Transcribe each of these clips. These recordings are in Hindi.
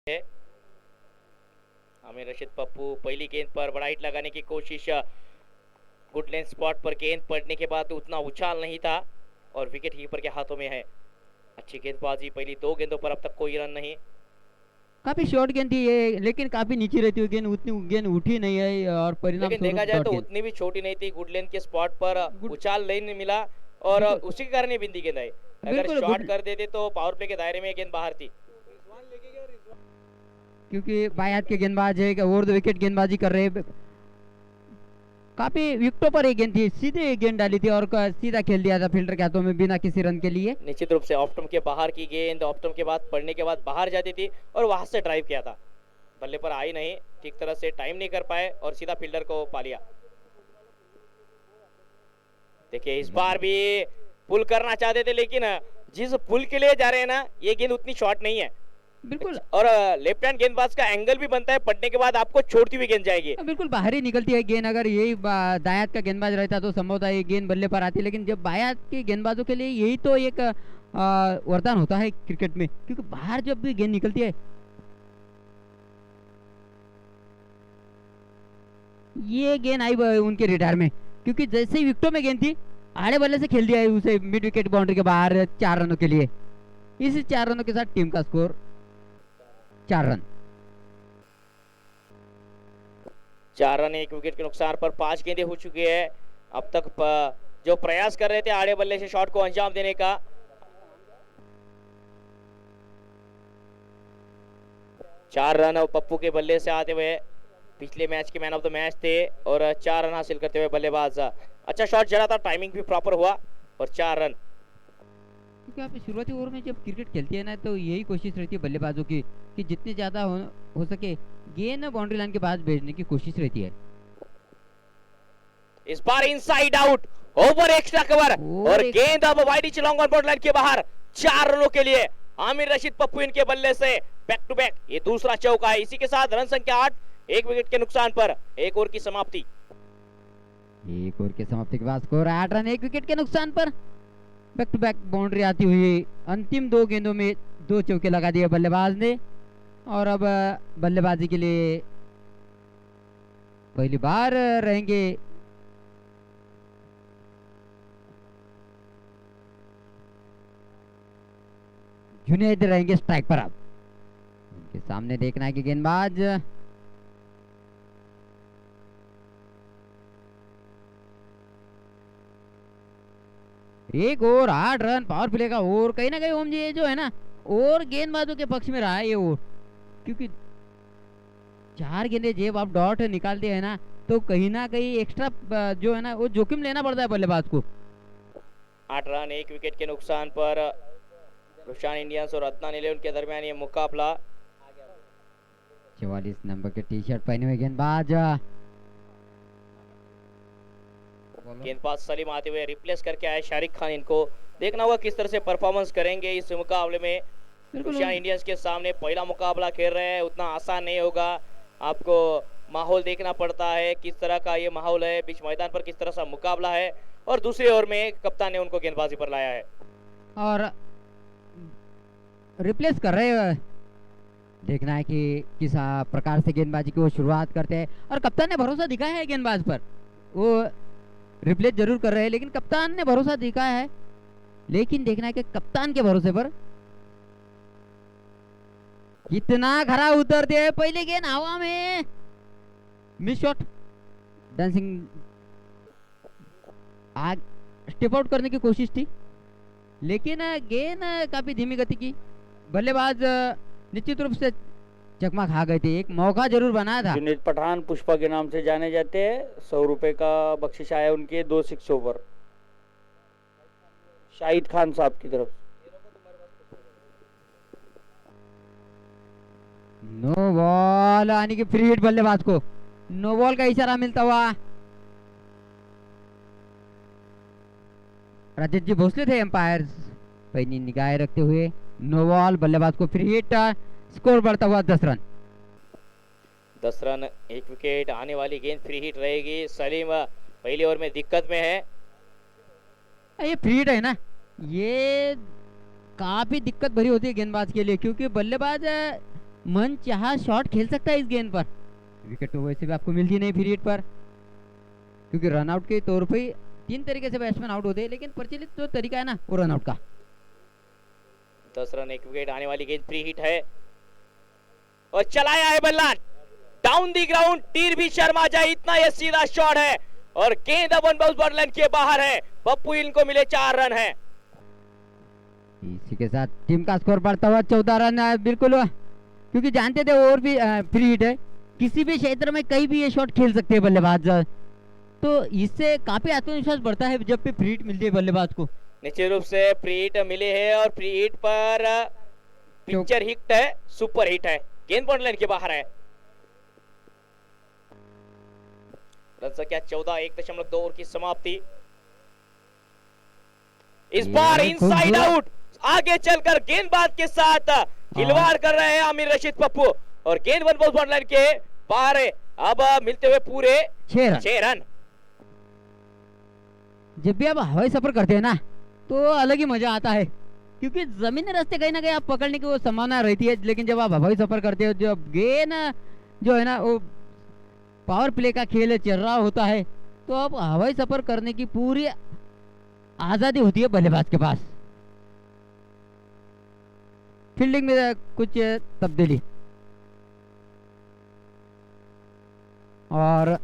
है। आमिर रशीद पप्पू पहली गेंद पर बड़ा हिट लगाने की कोशिश, गुड लेंथ स्पॉट पर गेंद पड़ने के बाद उतना उछाल नहीं था और विकेट कीपर के हाथों में है। अच्छी गेंदबाजी, पहली दो गेंदों पर अब तक कोई रन नहीं। काफी शॉर्ट गेंद थी ये, लेकिन काफी नीचे रहती हुई गेंद, उतनी गेंद उठी नहीं है और परिणाम लेकिन देखा स्वरूप जाए डॉट तो गेंद। उतनी भी छोटी नहीं थी, गुड लेंथ के स्पॉट पर गुड, उछाल नहीं मिला और बिल्कुल उसी के कारण ये बिंदी गेंद आई। अगर बिल्कुल शॉट गुड, कर देते तो पावर प्ले के दायरे में गेंद बाहर थी। क्योंकि बाएं हाथ के गेंदबाज है, ओवर द विकेट गेंदबाजी कर रहे हैं। काफी विकेटों पर एक गेंद थी, सीधे एक गेंद डाली थी और सीधा खेल दिया था फील्डर के हाथों में बिना किसी रन के लिए। निश्चित रूप से ऑफ स्टंप के बाहर की गेंद ऑफ स्टंप के बाद पड़ने के बाद बाहर जाती थी और वहां से ड्राइव किया था, बल्ले पर आई नहीं, ठीक तरह से टाइम नहीं कर पाए और सीधा फील्डर को पा लिया। देखिए इस बार भी पुल करना चाहते थे, लेकिन जिस पुल के लिए जा रहे हैं ना, ये गेंद उतनी शॉर्ट नहीं है। बिल्कुल और लेफ्ट हैंड गेंदबाज का एंगल भी बनता है, पड़ने के बाद आपको छोड़ती हुई गेंद जाएगी। बिल्कुल बाहर ही निकलती है गेंद। अगर यही दाएं हाथ का गेंदबाज रहता तो संभवतः ये गेंद बल्ले पर आती, लेकिन जब बाएं हाथ के गेंदबाजों के लिए यही तो एक वरदान होता है क्रिकेट में, क्योंकि बाहर जब भी गेंद निकलती है, ये गेंद आई उनके रिटायर में, क्योंकि जैसे ही विकेटों में गेंद थी, आड़े बल्ले से खेल दिया है उसे मिड विकेट बाउंड्री के बाहर 4 रनों के लिए। इस 4 रनों के साथ टीम का स्कोर 4 रन। 4 रन, 1 विकेट के नुकसान पर 5 गेंदें हो चुकी है। अब तक जो प्रयास कर रहे थे आड़े बल्ले से शॉट को अंजाम देने का, 4 रन और पप्पू के बल्ले से आते हुए पिछले मैच के मैन ऑफ द मैच थे और 4 रन हासिल करते हुए बल्लेबाज। अच्छा शॉट जड़ा था, टाइमिंग भी प्रॉपर हुआ और 4 रन। क्योंकि आप शुरुआती ओवर में जब क्रिकेट खेलते हैं ना, तो यही कोशिश रहती है बल्लेबाजों की कि जितने ज्यादा हो सके गेंद बाउंड्री लाइन के पास भेजने की कोशिश रहती है। इस बार inside out, over extra cover और गेंद अब wide long on board line के बाहर। 4 रनों के लिए आमिर रशीद पप्पू इनके बल्ले से बैक टू बैक ये दूसरा चौका है। इसी के साथ रन संख्या 8, 1 विकेट के नुकसान पर एक ओवर की समाप्ति। एक ओवर के समाप्ति के बाद स्कोर 8 रन 1 विकेट के नुकसान पर। बैक टू बैक बाउंड्री आती हुई अंतिम 2 गेंदों में 2 चौके लगा दिए बल्लेबाज ने, और अब बल्लेबाजी के लिए पहली बार रहेंगे जुनैद, रहेंगे स्ट्राइक पर। अब उनके सामने देखना है कि गेंदबाज एक ओवर 8 रन पावर प्ले का ओवर, कहीं ना कहीं ओम जी ये जो है ना, और गेंदबाजों के पक्ष में रहा है ये ओवर, क्योंकि 4 गेंदे जब आप डॉट निकालते हैं ना, तो कहीं ना कहीं एक्स्ट्रा जो है ना वो जोखिम लेना पड़ता है बल्लेबाज को। 8 रन 1 विकेट के नुकसान पर रुशान इंडियंस और अदनान 11 के दरमियान ये मुकाबला। 44 नंबर के टी शर्ट पहने हुए गेंदबाज, गेंदबाज सलीम आते हुए रिप्लेस करके आए शारिक खान। इनको देखना होगा किस तरह से परफॉर्मेंस करेंगे इस मुकाबले में। रुशान इंडियंस के सामने पहला मुकाबला खेल रहे हैं, उतना आसान नहीं होगा, आपको माहौल देखना पड़ता है किस तरह का ये माहौल है, बीच मैदान पर किस तरह से मुकाबला है, और दूसरी ओर में कप्तान ने उनको गेंदबाजी पर लाया है और रिप्लेस कर रहे हैं। देखना है कि किस प्रकार से गेंदबाजी की वो शुरुआत करते हैं, और कप्तान ने भरोसा दिखाया है गेंदबाज पर। वो रिप्लेस जरूर कर रहे हैं, लेकिन कप्तान ने भरोसा दिखाया है। लेकिन देखना है कि कप्तान के भरोसे पर कितना खरा उतरते हैं। पहले गेंद हवा में, मिस शॉट, डांसिंग आग स्टेप आउट करने की कोशिश थी, लेकिन गेंद काफी धीमी गति की। बल्लेबाज निश्चित रूप से चकमा खा गए थे, एक मौका जरूर बनाया था। जुनेद पठान पुष्पा के नाम से जाने जाते हैं। 100 रुपए का बख्शिश आया उनके 2 सिक्सों पर शाहिद खान साहब की तरफ। नो बॉल, यानी कि फ्री हिट बल्लेबाज को नो बॉल का इशारा मिलता हुआ। राजेश जी भोसले थे एम्पायर, पहली निगाहें रखते हुए नो बॉल, बल्लेबाज को फ्री हिट, स्कोर बढ़ता हुआ 10 रन। 10 रन 1 विकेट, आने वाली गेंद फ्री हिट रहेगी। सलीम पहली ओवर में दिक्कत में है। ये फ्री हिट है ना, ये काफी दिक्कत भरी होती है गेंदबाज के लिए, क्योंकि बल्लेबाज मन चाहा शॉट खेल सकता है इस गेंद पर। विकेट तो वैसे भी आपको मिलती नहीं फ्री हिट पर, क्योंकि रनआउट के तौर पे 3 तरीके से बैट्समैन आउट होते हैं, लेकिन प्रचलित जो तरीका है ना वो रनआउट का। 10 रन 1 विकेट आने वाली गेंद फ्री हिट है और चलाया है बल्ला डाउन दी ग्राउंड। टीर भी शर्मा जाए इतना यह सीधा शॉट है और गेंद अब बाउंस बॉर्डर के बाहर है। पप्पू इनको मिले 4 रन है। इसी के साथ टीम का स्कोर बढ़ता हुआ 14 रन है। बिल्कुल, क्योंकि जानते थे और भी फ्री हिट है, किसी भी क्षेत्र में कहीं भी ये शॉट खेल सकते हैं बल्लेबाज, तो इससे काफी आत्मविश्वास बढ़ता है जब भी फ्री हिट मिलती है बल्लेबाज को। निश्चित रूप से फ्री हिट मिले है और फ्री हिट पर पिक्चर हिट है, सुपर हिट है, गेंद बॉर्डर के बाहर है। रन संख्या 14, 1.2 ओवर की समाप्ति। इस बार इनसाइड आउट, आगे चलकर गेंदबाज के साथ खिलवाड़ कर रहे हैं आमिर रशीद पप्पू और गेंद वन बॉल लाइन के बाहर है। अब मिलते हुए पूरे 6 रन। जब भी आप हवाई सफर करते हैं ना तो अलग ही मजा आता है, क्योंकि जमीनी रास्ते कहीं ना कहीं आप पकड़ने की वो संभावना रहती है, लेकिन जब आप हवाई सफर करते हो, जब गेंद जो है ना वो पावर प्ले का खेल चल रहा होता है, तो अब हवाई सफर करने की पूरी आजादी होती है बल्लेबाज के पास। फील्डिंग में कुछ तब्दीली और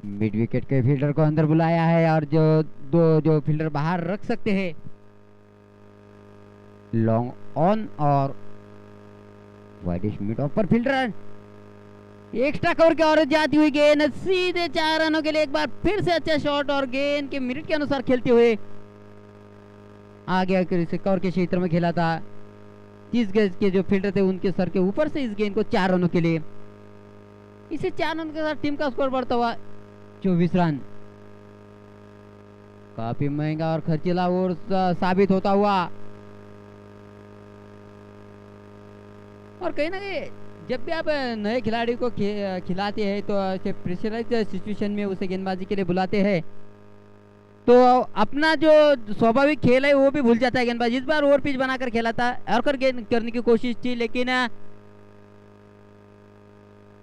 मिड विकेट के फील्डर को अंदर बुलाया है और जो फील्डर बाहर रख सकते हैं, लॉन्ग ऑन और वाइडिश मिड ऑफ पर फील्डर एक्स्ट्रा कवर की ओर जाती हुई गेंद सीधे 4 रनों के लिए एक बार फिर से अच्छा शॉट और गेंद के मिनट के अनुसार खेलते हुए आगे कवर के क्षेत्र में खेला था। 30 गज के जो फील्डर थे उनके सर के ऊपर से इस गेंद को 4 रनों के लिए, इसे 4 रन के साथ टीम का स्कोर बढ़ता हुआ 24 रन। काफी महंगा और खर्चीला और साबित होता हुआ, और कहीं ना कहीं जब भी आप नए खिलाड़ी को खिलाते हैं तो ऐसे प्रेशराइज सिचुएशन में उसे गेंदबाजी के लिए बुलाते हैं, तो अपना जो स्वाभाविक खेल है वो भी भूल जाता है गेंदबाज। इस बार ओवर पिच बनाकर खेला था, यॉर्कर गेंद करने की कोशिश थी, लेकिन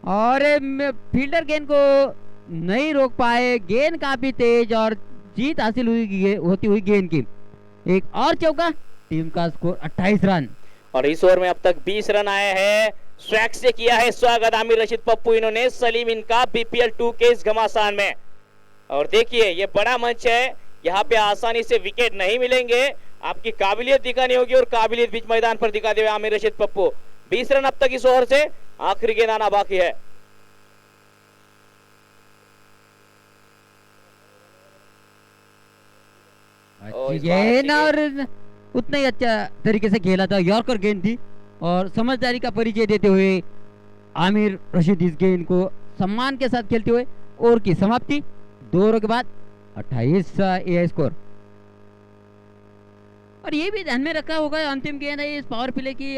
और फील्डर गेंद को नहीं रोक पाए। गेंद काफी तेज और जीत हासिल होती हुई गेंद की एक और चौका, टीम का स्कोर 28 रन। और इस ओवर में अब तक 20 रन आए हैं। स्वैग से किया है स्वागत आमिर रशीद पप्पू इन्होंने सलीम इनका BPL 2 के इस घमासान में। और देखिए ये बड़ा मंच है, यहाँ पे आसानी से विकेट नहीं मिलेंगे, आपकी काबिलियत दिखानी होगी और काबिलियत बीच मैदान पर दिखाते हुए आमिर रशीद पप्पू। 20 रन अब तक इस ओवर से, आखिरी गेंद आना बाकी है। गेंद और उतना ही अच्छा तरीके से खेला था, यॉर्कर गेंद थी और समझदारी का परिचय देते हुए आमिर रशीद इस गेंद को सम्मान के साथ खेलते हुए ओवर की समाप्ति। 2 ओवर के बाद 28 ये स्कोर। और ये भी ध्यान में रखा होगा अंतिम गेंद है, इस पावर प्ले की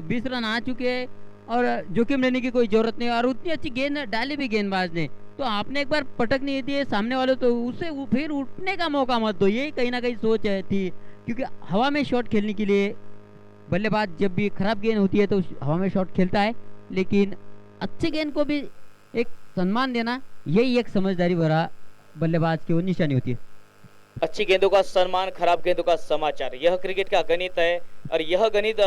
20 रन आ चुके हैं और जोखिम लेने की कोई जरूरत नहीं, और उतनी अच्छी गेंद डाली भी गेंदबाज ने, तो आपने एक बार पटक नहीं दी सामने वाले तो उसे फिर उठने का मौका मत दो। ये कहीं ना कहीं सोच थी, क्योंकि हवा में शॉट खेलने के लिए बल्लेबाज जब भी खराब गेंद होती है तो हवा में शॉट खेलता है, लेकिन अच्छे गेंद को भी एक सम्मान देना यही एक समझदारी भरा बल्लेबाज की वो निशानी होती है। अच्छी गेंदों का सम्मान, खराब गेंदों का समाचार, यह क्रिकेट का गणित है और यह गणित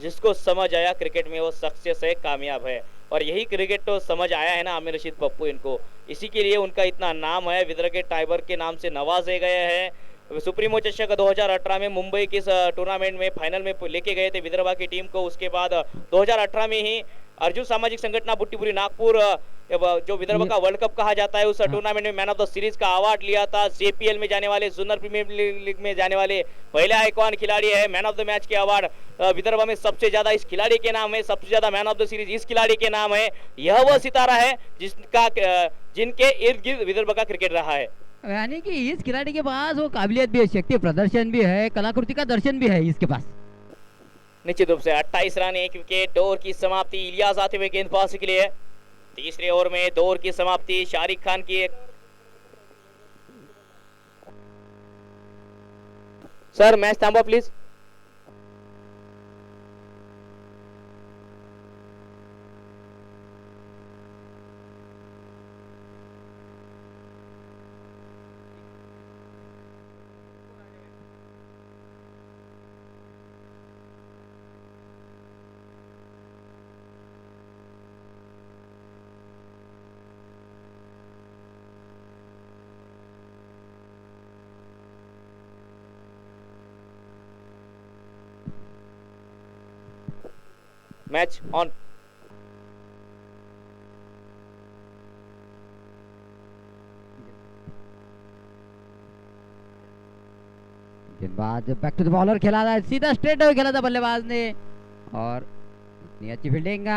जिसको समझ आया क्रिकेट में वो सक्सेस है, कामयाब है। और यही क्रिकेट तो समझ आया है ना आमिर रशीद पप्पू इनको, इसी के लिए उनका इतना नाम है, विदर्भ के टाइगर के नाम से नवाजे गए हैं। सुप्रीमो चषक 2018 में मुंबई के टूर्नामेंट में फाइनल में लेके गए थे विदर्भा की टीम को। उसके बाद 2018 में ही अर्जुन सामाजिक संगठन बुट्टीपुरी नागपुर जो विदर्भ का वर्ल्ड कप कहा जाता है उस टूर्नामेंट में मैन ऑफ द सीरीज का अवार्ड लिया था। JPL में जाने वाले जूनियर प्रीमियर लीग में जाने वाले पहले आइकॉन खिलाड़ी है। मैन ऑफ द मैच के अवार्ड विदर्भ में सबसे ज्यादा इस खिलाड़ी के नाम है, सबसे ज्यादा मैन ऑफ द सीरीज इस खिलाड़ी के नाम है। यह वह सितारा है जिनके इर्द गिर्द विदर्भ का क्रिकेट रहा है। यानी कि इस खिलाड़ी के पास वो काबिलियत भी है, शक्ति प्रदर्शन भी है, कलाकृति का दर्शन भी है इसके पास। निश्चित रूप से 28 रन 1 विकेट। 2 ओवर की समाप्ति, इलियास आते हुए गेंदबाजी के लिए। तीसरे ओवर में 2 ओवर की समाप्ति, शारिक खान की एक सर मैच थांबवा प्लीज। Match on. गेंदबाज बैक टू द बॉलर खेला था, सीधा स्ट्रेट अवे खेला था बल्लेबाज ने, और इतनी अच्छी फील्डिंग।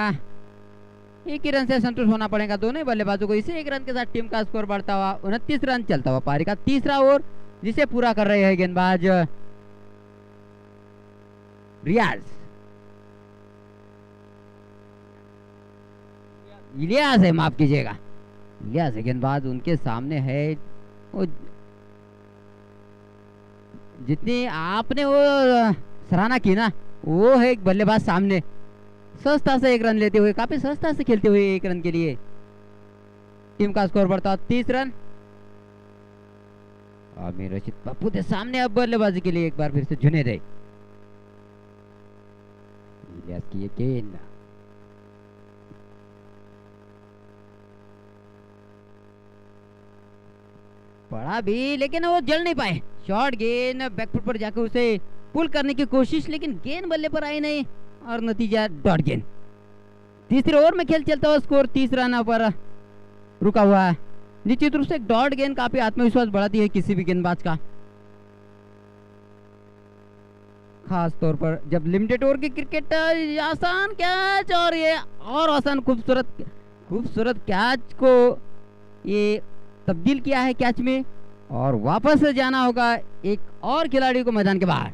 एक ही रन से संतुष्ट होना पड़ेगा दोनों ही बल्लेबाजों को। इसे एक रन के साथ टीम का स्कोर बढ़ता हुआ 29 रन। चलता हुआ पारी का तीसरा ओवर जिसे पूरा कर रहे हैं गेंदबाज रियाज, इलियास है, माफ कीजिएगा, इलियास है गेंदबाज उनके सामने है। वो जितनी आपने वो सराहना की ना, वो है एक बल्लेबाज सामने सहजता से एक रन लेते हुए, काफी सहजता से खेलते हुए एक रन के लिए टीम का स्कोर बढ़ता 30 रन। आमिर रशीद पप्पू के सामने अब बल्लेबाजी के लिए एक बार फिर से जुनेद है। इलियास की ये गेंद पड़ा भी, लेकिन वो जल नहीं पाए। शॉर्ट गेंद बैकफुट पर जाकर उसे पुल करने की कोशिश, लेकिन गेंद बल्ले पर आई नहीं और नतीजा डॉट गेंद। तीसरे ओवर में खेल चलता हुआ स्कोर 30 रन पर रुका हुआ है। निश्चित रूप से एक डॉट गेंद काफी आत्मविश्वास बढ़ाती है किसी भी गेंदबाज का, खास तौर पर जब लिमिटेड ओवर की क्रिकेट। आसान कैच, और ये और आसान खूबसूरत कैच को ये तब्दील किया है कैच में, और वापस जाना होगा एक और खिलाड़ी को मैदान के बाहर।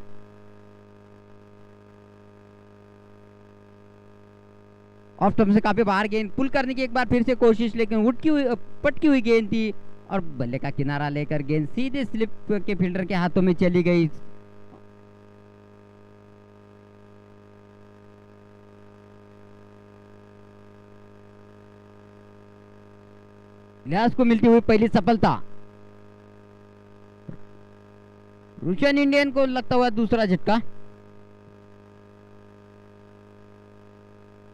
ऑफ स्टंप से काफी बाहर गेंद, पुल करने की एक बार फिर से कोशिश, लेकिन पटकी हुई गेंद थी और बल्ले का किनारा लेकर गेंद सीधे स्लिप के फील्डर के हाथों में चली गई। इलियास को मिलती हुई पहली सफलता, रुशियन इंडियन को लगता हुआ दूसरा झटका।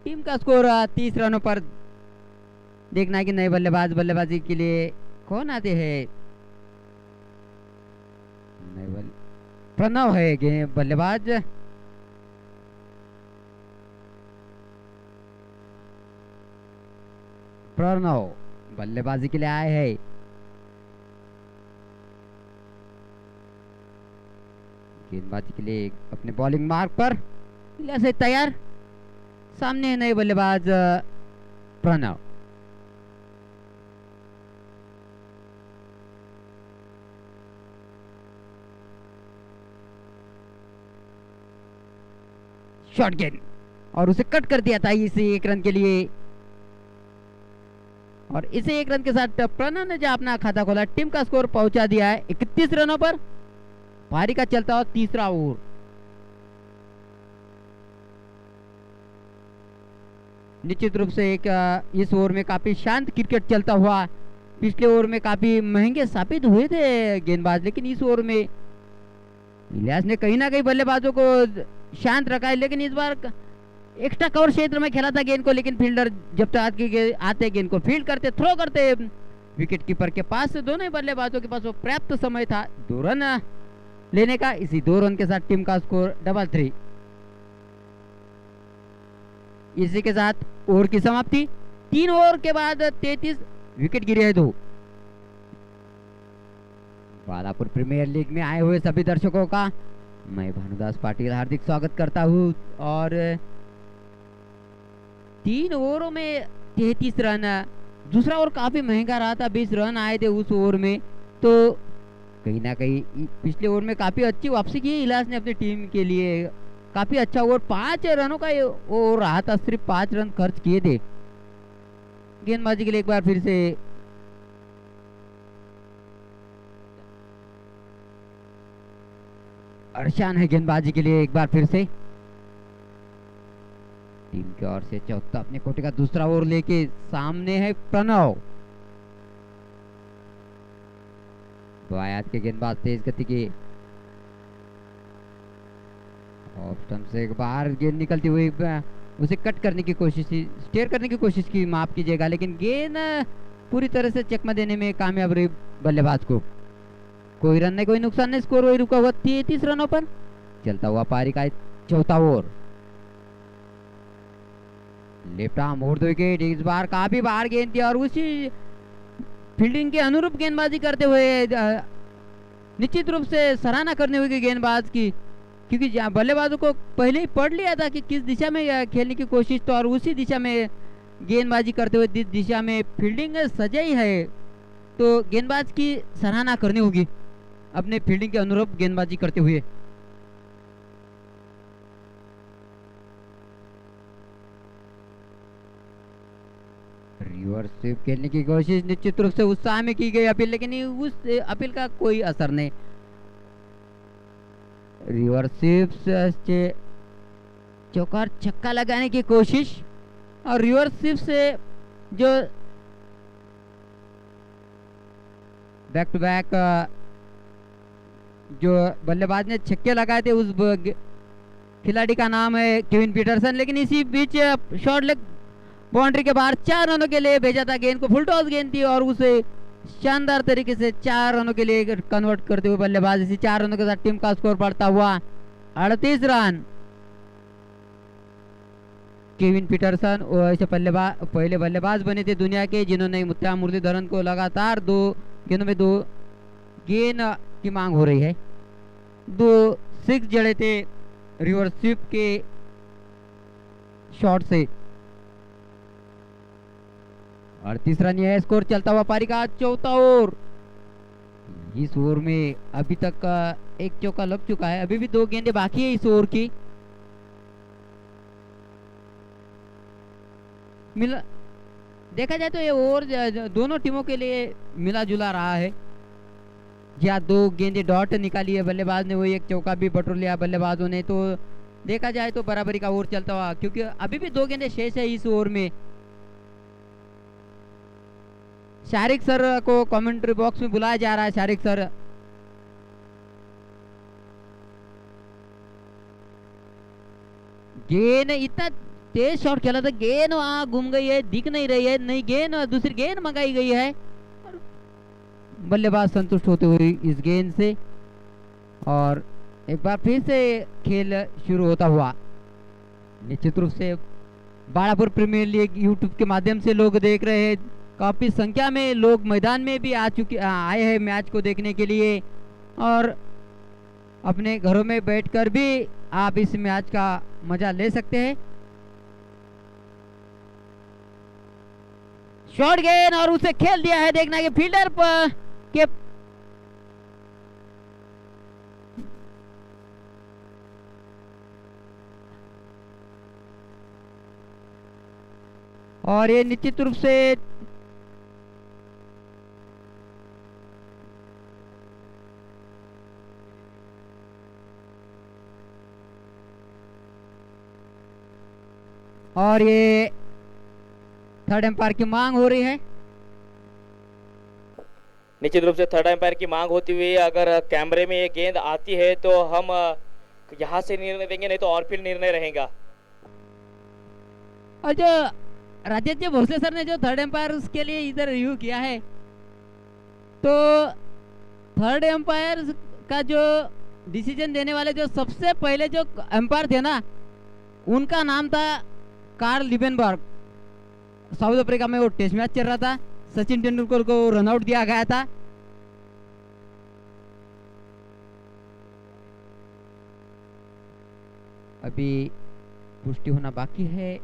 टीम का स्कोर 30 रनों पर। देखना है कि नए बल्लेबाज बल्लेबाजी के लिए कौन आते हैं। प्रणव है बल्लेबाज, प्रणव बल्लेबाजी के लिए आए हैं। गेंदबाजी के लिए अपने बॉलिंग मार्क पर इलियास है तैयार। सामने है नए बल्लेबाज प्रणव। शॉर्ट गेंद, और उसे कट कर दिया था इसे एक रन के लिए, और इसे एक रन के साथ प्रणव ने जो अपना खाता खोला, टीम का स्कोर पहुंचा दिया है 31 रनों पर। पारी का चलता हुआ तीसरा ओवर। निश्चित रूप से एक इस ओवर में काफी शांत क्रिकेट चलता हुआ। पिछले ओवर में काफी महंगे साबित हुए थे गेंदबाज, लेकिन इस ओवर में इलियास ने कहीं ना कहीं बल्लेबाजों को शांत रखा है। लेकिन इस बार एक्स्ट्रा कवर क्षेत्र में खेला था गेंद को, लेकिन फील्डर जब तक आते गेंद को फील्ड करते, थ्रो करते विकेट कीपर के पास। दोनों ही बल्लेबाजों के पास वो पर्याप्त समय था 2 रन लेने का। इसी 2 रन के साथ टीम का स्कोर 3-3। इसी के साथ ओवर की समाप्ति। 3 ओवर के बाद 33 विकेट गिरे हैं 2। बालापुर प्रीमियर लीग में आए हुए सभी दर्शकों का मैं भानुदास पाटिल हार्दिक स्वागत करता हूँ। और 3 ओवरों में 33 रन। दूसरा ओवर काफी महंगा रहा था, 20 रन आए थे उस ओवर में। तो कहीं ना कहीं पिछले ओवर में काफी अच्छी वापसी की इलियास ने अपनी टीम के लिए। काफी अच्छा ओवर, 5 रनों का ओवर रहा था, सिर्फ 5 रन खर्च किए थे। गेंदबाजी के लिए एक बार फिर से अरशान है गेंदबाजी के लिए एक बार फिर से। टीम की ओर से चौथा अपने कोटे का दूसरा ओवर लेके सामने है प्रणव। आयात के गेंदबाज तेज गति के, ऑफ स्टंप से बाहर गेंद निकलती हुई उसे कट करने की कोशिश की, स्टेयर करने की कोशिश की, माफ कीजिएगा, लेकिन गेंद पूरी तरह से चकमा देने में कामयाब रही बल्लेबाज को। कोई रन नहीं, कोई नुकसान नहीं, स्कोर वही रुका हुआ 33 रनों पर। चलता हुआ पारी का चौथा over. Left arm over the wicket, इस बार काफी बाहर गेंद थी और उसी फील्डिंग के अनुरूप गेंदबाजी करते हुए निश्चित रूप से सराहना करने हुई गेंदबाज की, क्योंकि बल्लेबाजों को पहले ही पढ़ लिया था कि किस दिशा में खेलने की कोशिश, तो और उसी दिशा में गेंदबाजी करते हुए जिस दिशा में फील्डिंग सजाई है तो गेंदबाज की सराहना करनी होगी अपने फील्डिंग के अनुरूप गेंदबाजी करते हुए। रिवर्स स्वीप खेलने की कोशिश निश्चित रूप से उत्साह में की गई अपील, लेकिन उस अपील का कोई असर नहीं। रिवर्स स्वीप से चौका छक्का लगाने की कोशिश, और रिवर्स स्वीप से जो बैक टू बैक जो बल्लेबाज ने छक्के लगाए थे उस खिलाड़ी का नाम है केविन पीटरसन, लेकिन इसी बीच शॉर्ट लेग बाउंड्री के बाहर 4 रनों के लिए भेजा था गेंद को, फुल टॉस गेंद थी और उसे शानदार तरीके से 4 रनों के लिए कन्वर्ट करते हुए बल्लेबाज इसी 4 रनों के साथ टीम का स्कोर बढ़ता हुआ 38 रन। केविन पीटरसन ऐसे पहले बल्लेबाज बने थे दुनिया के जिन्होंने मुत्या मुरलीधरन को लगातार 2 गेंदों में 2 गेंद की मांग हो रही है, 2 6 जड़े थे रिवर्स स्वीप के शॉट से। और तीसरा नहीं है स्कोर चलता हुआ पारी का चौथा ओवर। इस ओवर में अभी तक एक चौका लग चुका है, अभी भी 2 गेंदें बाकी है इस ओवर की। मिला देखा जाए तो ये ओवर दोनों टीमों के लिए मिला जुला रहा है। या 2 गेंदें डॉट निकाली है बल्लेबाज ने, वही एक चौका भी बटोर लिया बल्लेबाजों ने, तो देखा जाए तो बराबरी का ओवर चलता हुआ, क्योंकि अभी भी 2 गेंदें शेष है इस ओवर में। शारिक सर को कमेंट्री बॉक्स में बुलाया जा रहा है। शारिक सर, गेंद इतना तेज शॉट खेला था, गेंद वहां घूम गई है, दिख नहीं रही है, नहीं गेंद दूसरी गेंद मंगाई गई है। बल्लेबाज संतुष्ट होते हुए इस गेंद से, और एक बार फिर से खेल शुरू होता हुआ। निश्चित रूप से बालापुर प्रीमियर लीग यूट्यूब के माध्यम से लोग देख रहे हैं, काफी संख्या में लोग मैदान में भी आए हैं मैच को देखने के लिए, और अपने घरों में बैठकर भी आप इस मैच का मजा ले सकते हैं। शॉट गेंद और उसे खेल दिया है, देखना कि फील्डर के और ये निश्चित रूप से और ये थर्ड एम्पायर की मांग हो रही है। निश्चित रूप से थर्ड एम्पायर की मांग होती हुई अगर कैमरे में ये गेंद आती है तो हम यहाँ से निर्णय देंगे, नहीं तो और फिर निर्णय रहेगा। और जो राजेश जी भोसले सर ने जो थर्ड एम्पायर के लिए इधर रिव्यू किया है, तो थर्ड एम्पायर का जो डिसीजन देने वाले जो सबसे पहले जो एम्पायर थे ना, उनका नाम था कार्ल लिबेनबर्ग। साउथ अफ्रीका में वो टेस्ट मैच चल रहा था, सचिन तेंदुलकर को रन आउट दिया गया था। अभी पुष्टि होना बाकी है।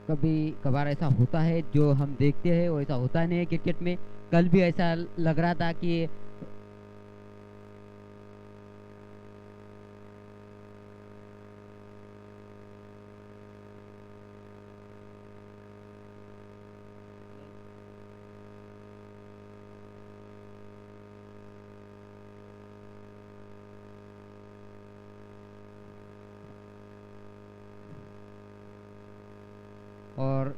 कभी कभार ऐसा होता है जो हम देखते हैं वो ऐसा होता नहीं है क्रिकेट में। कल भी ऐसा लग रहा था कि और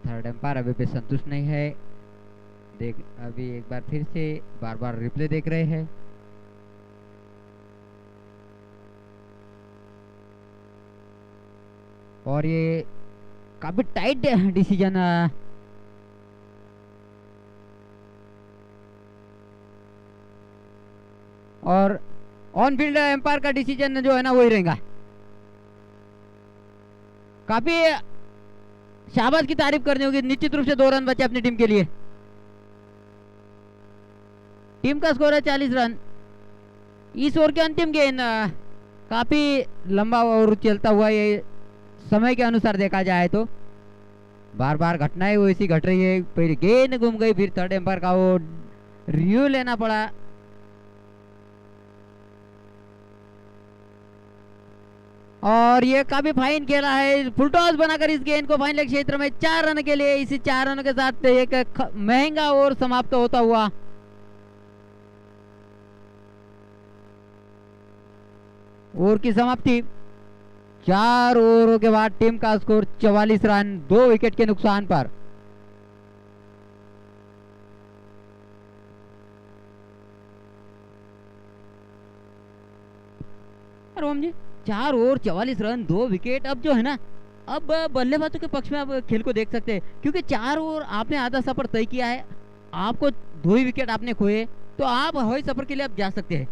थर्ड एम्पायर अभी भी संतुष्ट नहीं है। देख अभी एक बार फिर से बार बार रिप्ले देख रहे हैं। और ये काफी टाइट डिसीजन और ऑन फील्ड एम्पायर का डिसीजन जो है ना वही रहेगा। काफी शाबाश की तारीफ करनी होगी, निश्चित रूप से 2 रन बचे अपनी टीम के लिए। टीम का स्कोर है 40 रन। इस ओवर के अंतिम गेंद काफी लंबा ओवर चलता हुआ ये समय के अनुसार देखा जाए तो बार बार घटनाएं वैसी घट रही है। पहले गेंद घूम गई, फिर थर्ड एम्पायर का वो रिव्यू लेना पड़ा। और ये काफी फाइन खेला है, फुल टॉस बनाकर इस गेंद को फाइन लेग क्षेत्र में 4 रन के लिए। इसी 4 रनों के साथ एक महंगा ओवर समाप्त होता हुआ। ओवर की समाप्ति 4 ओवरों के बाद टीम का स्कोर 44 रन, 2 विकेट के नुकसान पर। रोम जी 4 ओवर 44 रन 2 विकेट। अब जो है ना, अब बल्लेबाजों के पक्ष में आप खेल को देख सकते हैं, क्योंकि 4 ओवर आपने आधा सफर तय किया है, आपको 2 ही विकेट आपने खोए, तो आप हवाई सफर के लिए आप जा सकते हैं।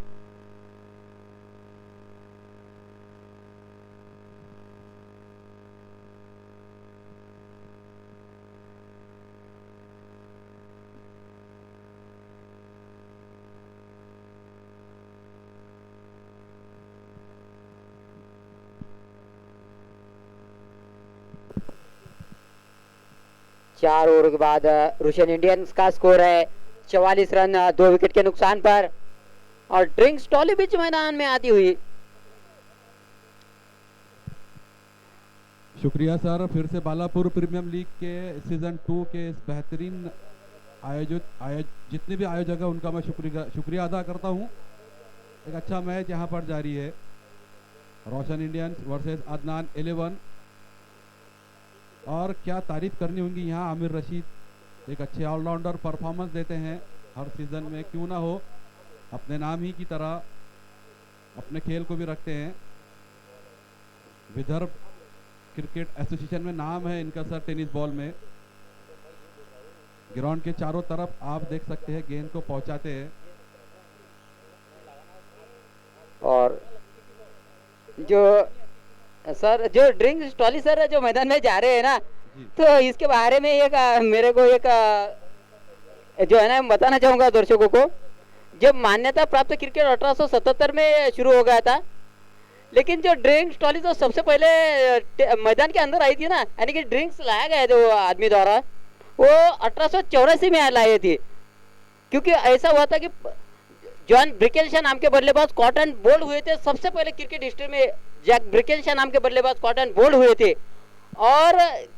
चार ओवर के बाद रुशियन इंडियंस का स्कोर है 44 रन 2 विकेट के नुकसान पर। और ड्रिंक्स टॉली बीच मैदान में आती हुई। शुक्रिया सर, फिर से बालापुर प्रीमियम लीग के सीजन 2 के इस बेहतरीन जितने भी आयोजक हैं उनका मैं शुक्रिया अदा करता हूं। एक अच्छा मैच यहाँ पर जारी है, रोशन इंडियंस वर्सेस अदनान 11। और क्या तारीफ करनी होगी यहाँ, आमिर रशीद एक अच्छे ऑलराउंडर परफॉर्मेंस देते हैं हर सीजन में, क्यों ना हो, अपने नाम ही की तरह अपने खेल को भी रखते हैं। विदर्भ क्रिकेट एसोसिएशन में नाम है इनका सर टेनिस बॉल में। ग्राउंड के चारों तरफ आप देख सकते हैं गेंद को पहुंचाते हैं। और जो सर जो ड्रिंक्स टॉली सर जो मैदान में जा रहे हैं ना, तो इसके बारे में एक मेरे को एक जो है ना बताना चाहूंगा दर्शकों को। जब मान्यता प्राप्त क्रिकेट 1877 में शुरू हो गया था, लेकिन जो ड्रिंक्स टॉली तो सबसे पहले मैदान के अंदर आई थी ना, यानी कि ड्रिंक्स लाया गया था वो आदमी द्वारा, वो 1884 में लाए थे। क्योंकि ऐसा हुआ था कि जॉन ब्रिकेल्शा नाम के बल्लेबाज कॉटन बोल्ड हुए थे, सबसे पहले क्रिकेट हिस्ट्री में जैक ब्रिकेल्शा नाम के बल्लेबाज कॉटन बोल्ड हुए थे। और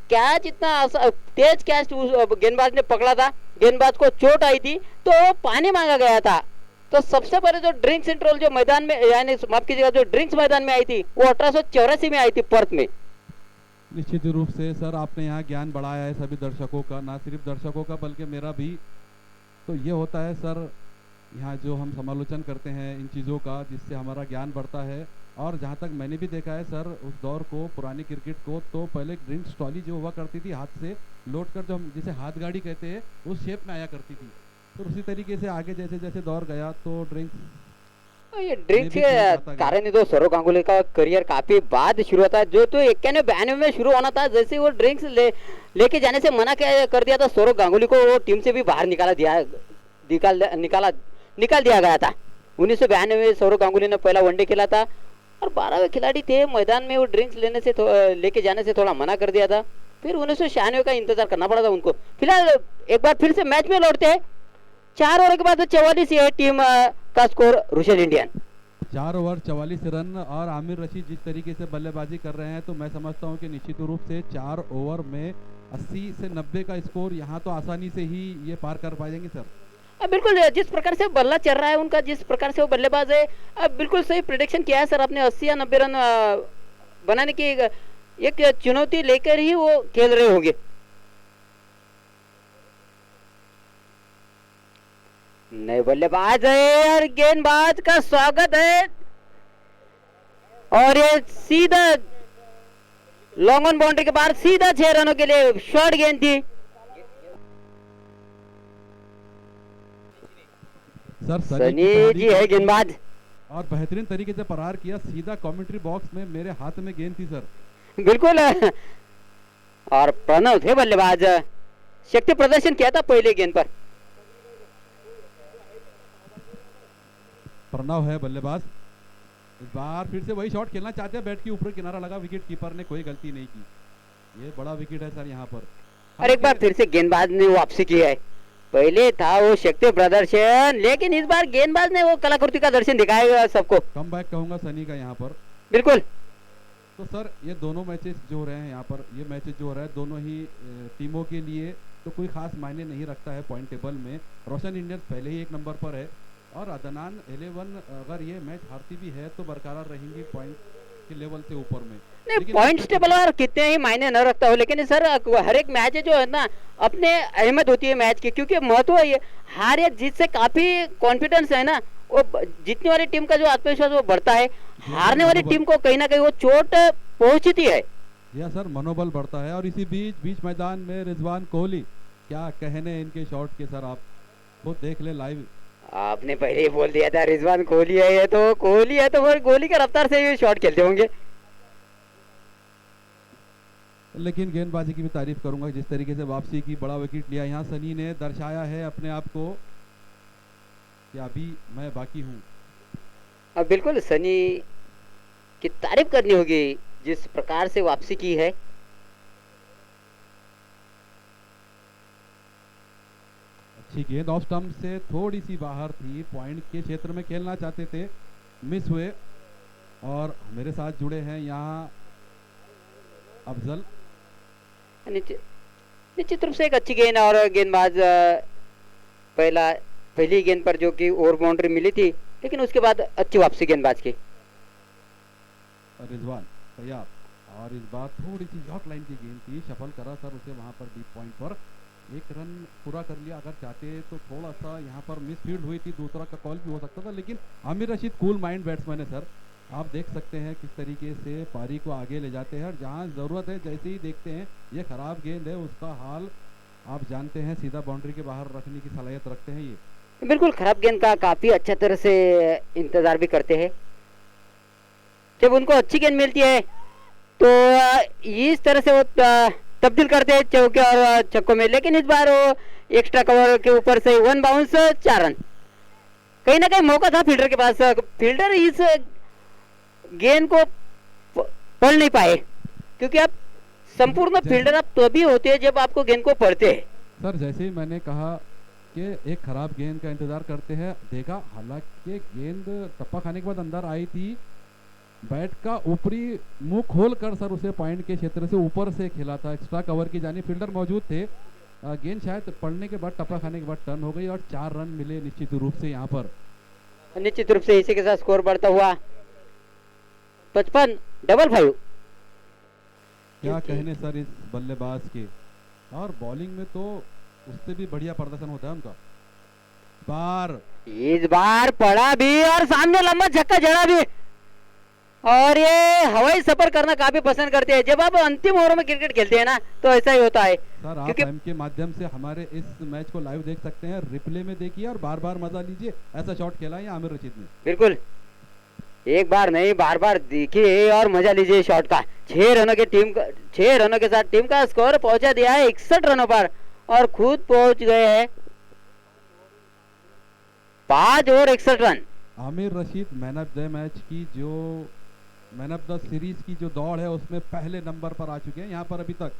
कैच इतना तेज कैच गेंदबाज ने पकड़ा था, गेंदबाज को चोट आई थी तो पानी मांगा गया था। तो सबसे पहले जो ड्रिंक्स इंट्रोल जो मैदान में, यानी माफ कीजिएगा, जो ड्रिंक्स मैदान में आई थी वो 1884 में आई थी पर्थ में। निश्चित रूप से सर आपने यहाँ ज्ञान बढ़ाया है सभी दर्शकों का, ना सिर्फ दर्शकों का बल्कि मेरा भी। तो ये होता है सर यहाँ जो हम समालोचन करते हैं इन चीज़ों का, जिससे हमारा ज्ञान बढ़ता है। और जहाँ तक मैंने भी देखा है सर उस दौर को, पुरानी क्रिकेट को, तो पहले ड्रिंक्स ट्रॉली जो हुआ करती थी हाथ से लोड कर, जो हम जिसे हाथ गाड़ी कहते हैं, उस शेप में आया करती थी। तो उसी तरीके से आगे जैसे जैसे दौर गया तो ड्रिंक्स ये ड्रिंक्स के कारण ही तो सौरव गांगुली का करियर काफी बाद शुरू होता है। जो तो 91-92 में शुरू होना था, जैसे वो ड्रिंक्स लेके जाने से मना कर दिया था सौरव गांगुली को, वो टीम से भी बाहर निकाल दिया गया था। 1992 में सौरव गांगुली ने पहला वनडे खेला था और 12वें खिलाड़ी थे मैदान में, वो ड्रिंक्स लेके जाने से थोड़ा मना कर दिया था। फिर 1996 का इंतजार करना पड़ा था उनको। फिलहाल एक बार फिर से मैच में लौटते हैं। 4 ओवर के बाद 44 है टीम का score Russian Indian. 4 over 44 run. और आमिर रशीद जिस तरीके से बल्लेबाजी कर रहे हैं, तो मैं समझता हूं कि निश्चित रूप से 4 ओवर में 80 से 90 का स्कोर यहाँ तो आसानी से ही ये पार कर पाएंगे सर। बिल्कुल, जिस प्रकार से बल्ला चल रहा है उनका, जिस प्रकार से वो बल्लेबाज है, अब बिल्कुल सही प्रेडिक्शन किया है सर आपने। 80 या 90 रन बनाने की एक चुनौती लेकर ही वो खेल रहे होंगे। नए बल्लेबाज है और गेंदबाज का स्वागत है, और ये सीधा लॉन्ग ऑन बाउंड्री के बाहर सीधा 6 रनों के लिए शॉर्ट गेंद थी। सर सनी जी है गेंदबाज। और बेहतरीन तरीके से प्रहार किया, सीधा कमेंट्री बॉक्स में मेरे हाथ में गेंद थी सर। बिल्कुल। और प्रणव थे बल्लेबाज, शक्ति प्रदर्शन किया था पहले गेंद पर। प्रणव है बल्लेबाज, इस बार फिर से वही शॉट खेलना चाहते हैं, बैट के ऊपर किनारा लगा, विकेट कीपर ने कोई गलती नहीं की। ये बड़ा विकेट है सर यहाँ पर। और एक बार फिर से गेंदबाज ने वापसी की है। पहले था वो शक्ति प्रदर्शन, लेकिन इस बार गेंदबाज ने वो कलाकृति का दर्शन दिखाएगा सबको। कम बैक कहूंगा सनी का यहाँ पर। बिल्कुल। तो सर ये दोनों मैचेस जो हो रहे हैं यहाँ पर, ये मैचेस जो हो रहा है दोनों ही टीमों के लिए तो कोई खास मायने नहीं रखता है पॉइंट टेबल में। रोशन इंडियंस पहले ही 1 नंबर पर है और अदनान 11 अगर ये मैच हारती भी है तो बरकरार रहेंगी पॉइंट के लेवल से ऊपर में। नहीं, पॉइंट्स टेबल और कितने ही मायने न रखता हो, लेकिन सर हर एक मैच जो है ना अपने अहमियत होती है मैच की, क्योंकि महत्व ये हार या जीत से काफी कॉन्फिडेंस है ना, वो जीतने वाली टीम का जो आत्मविश्वास वो बढ़ता है, हारने वाली टीम को कहीं ना कहीं वो चोट पहुंचती है। या सर मनोबल बढ़ता है। और इसी बीच मैदान में रिजवान कोहली, क्या कहने इनके शॉट के सर, आप खुद देख ले लाइव। आपने पहले ही बोल दिया था रिजवान कोहली है, ये तो कोहली है तो वो कोहली के रफ्तार से ये शॉट खेलते होंगे। लेकिन गेंदबाजी की भी तारीफ करूंगा, जिस तरीके से वापसी की, बड़ा विकेट लिया। यहाँ सनी ने दर्शाया है अपने आप को कि अभी मैं बाकी हूँ। अब बिल्कुल सनी की तारीफ करनी होगी जिस प्रकार से वापसी की है। अच्छी गेंद ऑफ स्टंप से थोड़ी सी बाहर थी, पॉइंट के क्षेत्र में खेलना चाहते थे, मिस हुए। और मेरे साथ जुड़े हैं यहाँ अफजल। निश्चित रूप से एक अच्छी गेंद, और गेंदबाज पहली गेंद पर जो कि ओवर बाउंड्री मिली थी, लेकिन उसके बाद अच्छी वापसी गेंदबाज की। रिजवान तैयार, और इस बार थोड़ी सी शॉर्ट लाइन की गेंद थी, सफल करा सर उसे वहां पर डीप पॉइंट पर, 1 रन पूरा कर लिया। अगर चाहते तो थोड़ा सा यहाँ पर मिस फील्ड हुई थी, दूसरा का कॉल भी हो सकता था, लेकिन Aamir Rashid cool mind batsman है सर। आप देख सकते हैं किस तरीके से पारी को आगे ले जाते हैं, और जहाँ ज़रूरत है जैसे ही देखते हैं ये खराब गेंद है, उसका हाल आप जानते हैं, सीधा बाउंड्री के बाहर रखने की सलाहियत रखते हैं ये। बिल्कुल, खराब गेंद का काफी अच्छा तरह से इंतजार भी करते हैं। जब उनको अच्छी गेंद मिलती है तो इस तरह से वो तब्दील करते हैं चौके और छक्कों में, लेकिन इस बार वो एक्स्ट्रा कवर के ऊपर से 1 बाउंस 4 रन। कहीं ना कहीं मौका था फील्डर के पास, फील्डर इस गेंद को पढ़ नहीं पाए, क्योंकि आप संपूर्ण फील्डर आप तभी होते हैं जब आपको गेंद को पढ़ते हैं। सर जैसे ही मैंने कहा कि एक खराब गेंद का इंतजार करते हैं, देखा हालांकि गेंद टप्पा खाने के बाद अंदर आई थी, बैट का ऊपरी मुंह खोल कर सर उसे पॉइंट के क्षेत्र से ऊपर से खेला था, एक्स्ट्रा कवर की जानी, फील्डर मौजूद थे। गेंद शायद पड़ने के बाद, टप्पा खाने के बाद टर्न हो गई और 4 रन मिले निश्चित रूप से यहाँ पर। निश्चित रूप से इसी के साथ स्कोर बढ़ता हुआ 55 55। क्या कहने सर इस बल्लेबाज के, और बॉलिंग में तो उससे भी बढ़िया प्रदर्शन होता है उनका। इस बार पड़ा भी और सामने लंबा छक्का जड़ा भी, और ये हवाई सफर करना काफी पसंद करते हैं। जब आप अंतिम ओवर में क्रिकेट खेलते हैं ना तो ऐसा ही होता है। सर आप टाइम के माध्यम से हमारे इस मैच को लाइव देख सकते हैं, रिप्ले में देखिए और बार बार मजा लीजिए। ऐसा शॉट खेला है आमिर रशीद ने। बिल्कुल, एक बार नहीं बार बार देखिए और मजा लीजिए शॉट का। 6 रनों के साथ टीम का स्कोर पहुंचा दिया है 61 रनों पर, और खुद पहुंच गए हैं 5 over 61 run. Aamir Rashid man of the match की, जो मैन ऑफ द सीरीज की जो दौड़ है उसमें पहले नंबर पर आ चुके हैं यहाँ पर अभी तक।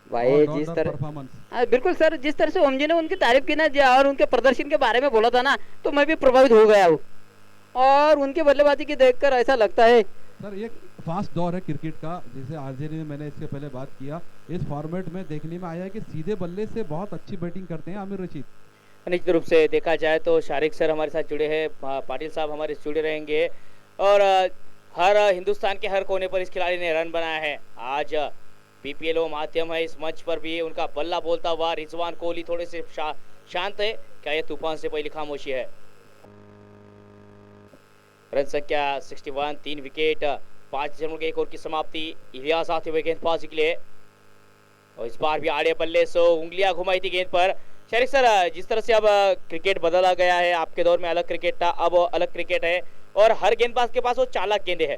भाई जिस तरह परफॉर्मेंस, बिल्कुल सर, जिस तरह से ओम जी ने उनकी तारीफ की ना और उनके प्रदर्शन के बारे में बोला था ना, तो मैं भी प्रभावित हो गया हूँ, और उनकी बल्लेबाजी की देखकर ऐसा लगता है। सर एक फास्ट दौर है क्रिकेट का, जैसे आरजेडी में मैंने इसके पहले बात किया, इस फॉर्मेट में देखने में आया है कि सीधे बल्ले से बहुत अच्छी बैटिंग करते हैं आमिर रशीद। निश्चित रूप से देखा जाए तो शारिक सर हमारे साथ जुड़े हैं, पाटिल साहब हमारे जुड़े रहेंगे, और हर हिंदुस्तान के हर कोने पर इस खिलाड़ी ने रन बनाया है। आज पीपीएलओ माध्यम है, इस मंच पर भी उनका बल्ला बोलता हुआ रिजवान कोहली थोड़े से शांत है। क्या ये तूफान से पहली खामोशी है? रन संख्या 61, 3 विकेट, 5 जन्मों के 1 ओवर की समाप्ति। इलियास आते हुए गेंदबाजी के लिए, और इस बार भी आड़े बल्ले से उंगलियां घुमाई थी गेंद पर, शरीफ सर, जिस तरह से अब क्रिकेट बदला गया है, आपके दौर में अलग क्रिकेट था, अब अलग क्रिकेट है और हर गेंदबाज के पास वो चालाक गेंदे है।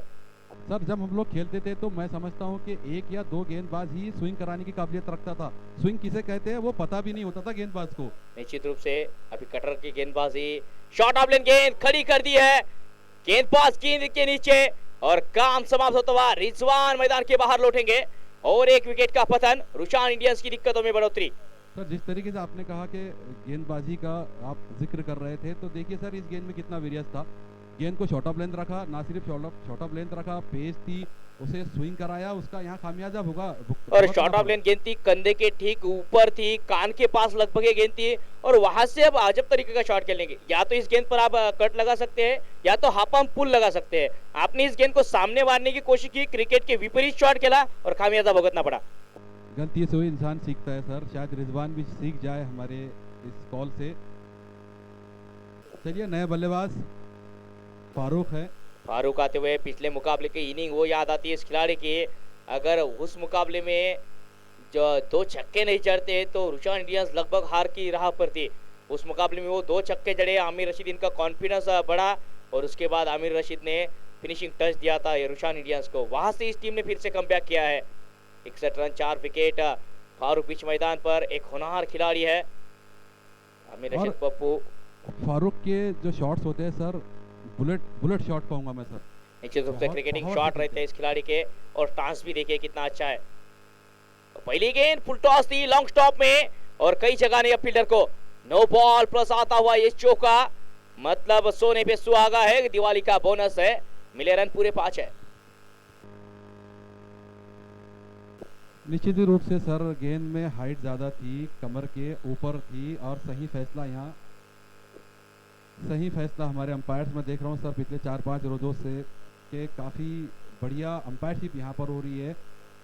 सर जब हम लोग खेलते थे तो मैं समझता हूँ कि एक या दो गेंदबाज ही स्विंग कराने की काबिलियत रखता था। स्विंग किसे कहते हैं वो पता भी नहीं होता था गेंदबाज को। निश्चित रूप से अभी कटर की गेंदबाजी, शॉट ऑफ लेन गेंद खड़ी कर दी है, गेंदबाज गेंद के नीचे और काम समाप्त होता हुआ रिजवान मैदान के बाहर लौटेंगे और एक विकेट का पतन, रुशान इंडियंस की दिक्कतों में बढ़ोतरी। सर जिस तरीके से आपने कहा कि गेंदबाजी का आप जिक्र कर रहे थे, तो देखिए सर इस गेंद में कितना वेरियस था। गेंद को शॉर्ट ऑफ लेंथ रखा, ना सिर्फ शॉर्ट ऑफ लेंथ रखा, पेस थी, उसे स्विंग कराया, उसका यहाँ खामियाजा होगा। और शॉर्ट ऑफ लेंथ गेंद थी, कंधे के ठीक ऊपर थी, कान के पास लगभग ये गेंद थी और वहां से अब अजब तरीके का शॉट खेलेंगे। या तो इस गेंद पर आप कट लगा सकते हैं या तो हाफ आर्म पुल लगा सकते हैं। आपने इस गेंद को सामने मारने की कोशिश की, क्रिकेट के विपरीत शॉट खेला और खामियाजा भुगतना पड़ा। गलती से हुई इंसान सीखता है सर, शायद रिजवान भी सीख जाए हमारे इस कॉल से। चलिए नए बल्लेबाज फारूक है। फारूक आते हुए पिछले मुकाबले की इनिंग वो याद आती है इस खिलाड़ी की। अगर उस मुकाबले में जो 2 छक्के नहीं जड़ते तो रुशान इंडियंस लगभग हार की राह पर थी। उस मुकाबले में वो 2 छक्के जड़े, आमिर रशीद इनका कॉन्फिडेंस बढ़ा और उसके बाद आमिर रशीद ने फिनिशिंग टच दिया था रुशान इंडियंस को। वहां से इस टीम ने फिर से कमबैक किया है। 61 रन 4 विकेट। फारूक बीच मैदान पर एक होनहार खिलाड़ी है आमिर रशीद पप्पू। फारूक के जो शॉट्स होते हैं सर, बुलेट शॉट कहूंगा मैं सर। निश्चित रूप से क्रिकेटिंग शॉट रहते हैं इस खिलाड़ी के और टांस भी देखिए कितना अच्छा है। तो पहली गेंद फुल टॉस थी लॉन्ग स्टॉप में और कई जगह ने फील्डर को नो बॉल प्लस आता हुआ ये चौका, मतलब सोने पे सुहागा है, दिवाली का बोनस है, मिले रन पूरे 5 है। निश्चित रूप से सर गेंद में हाइट ज्यादा थी, कमर के ऊपर थी और सही फैसला हमारे अंपायर्स में देख रहा हूँ सर पिछले 4-5 रोजों से कि काफ़ी बढ़िया अंपायरशिप यहाँ पर हो रही है।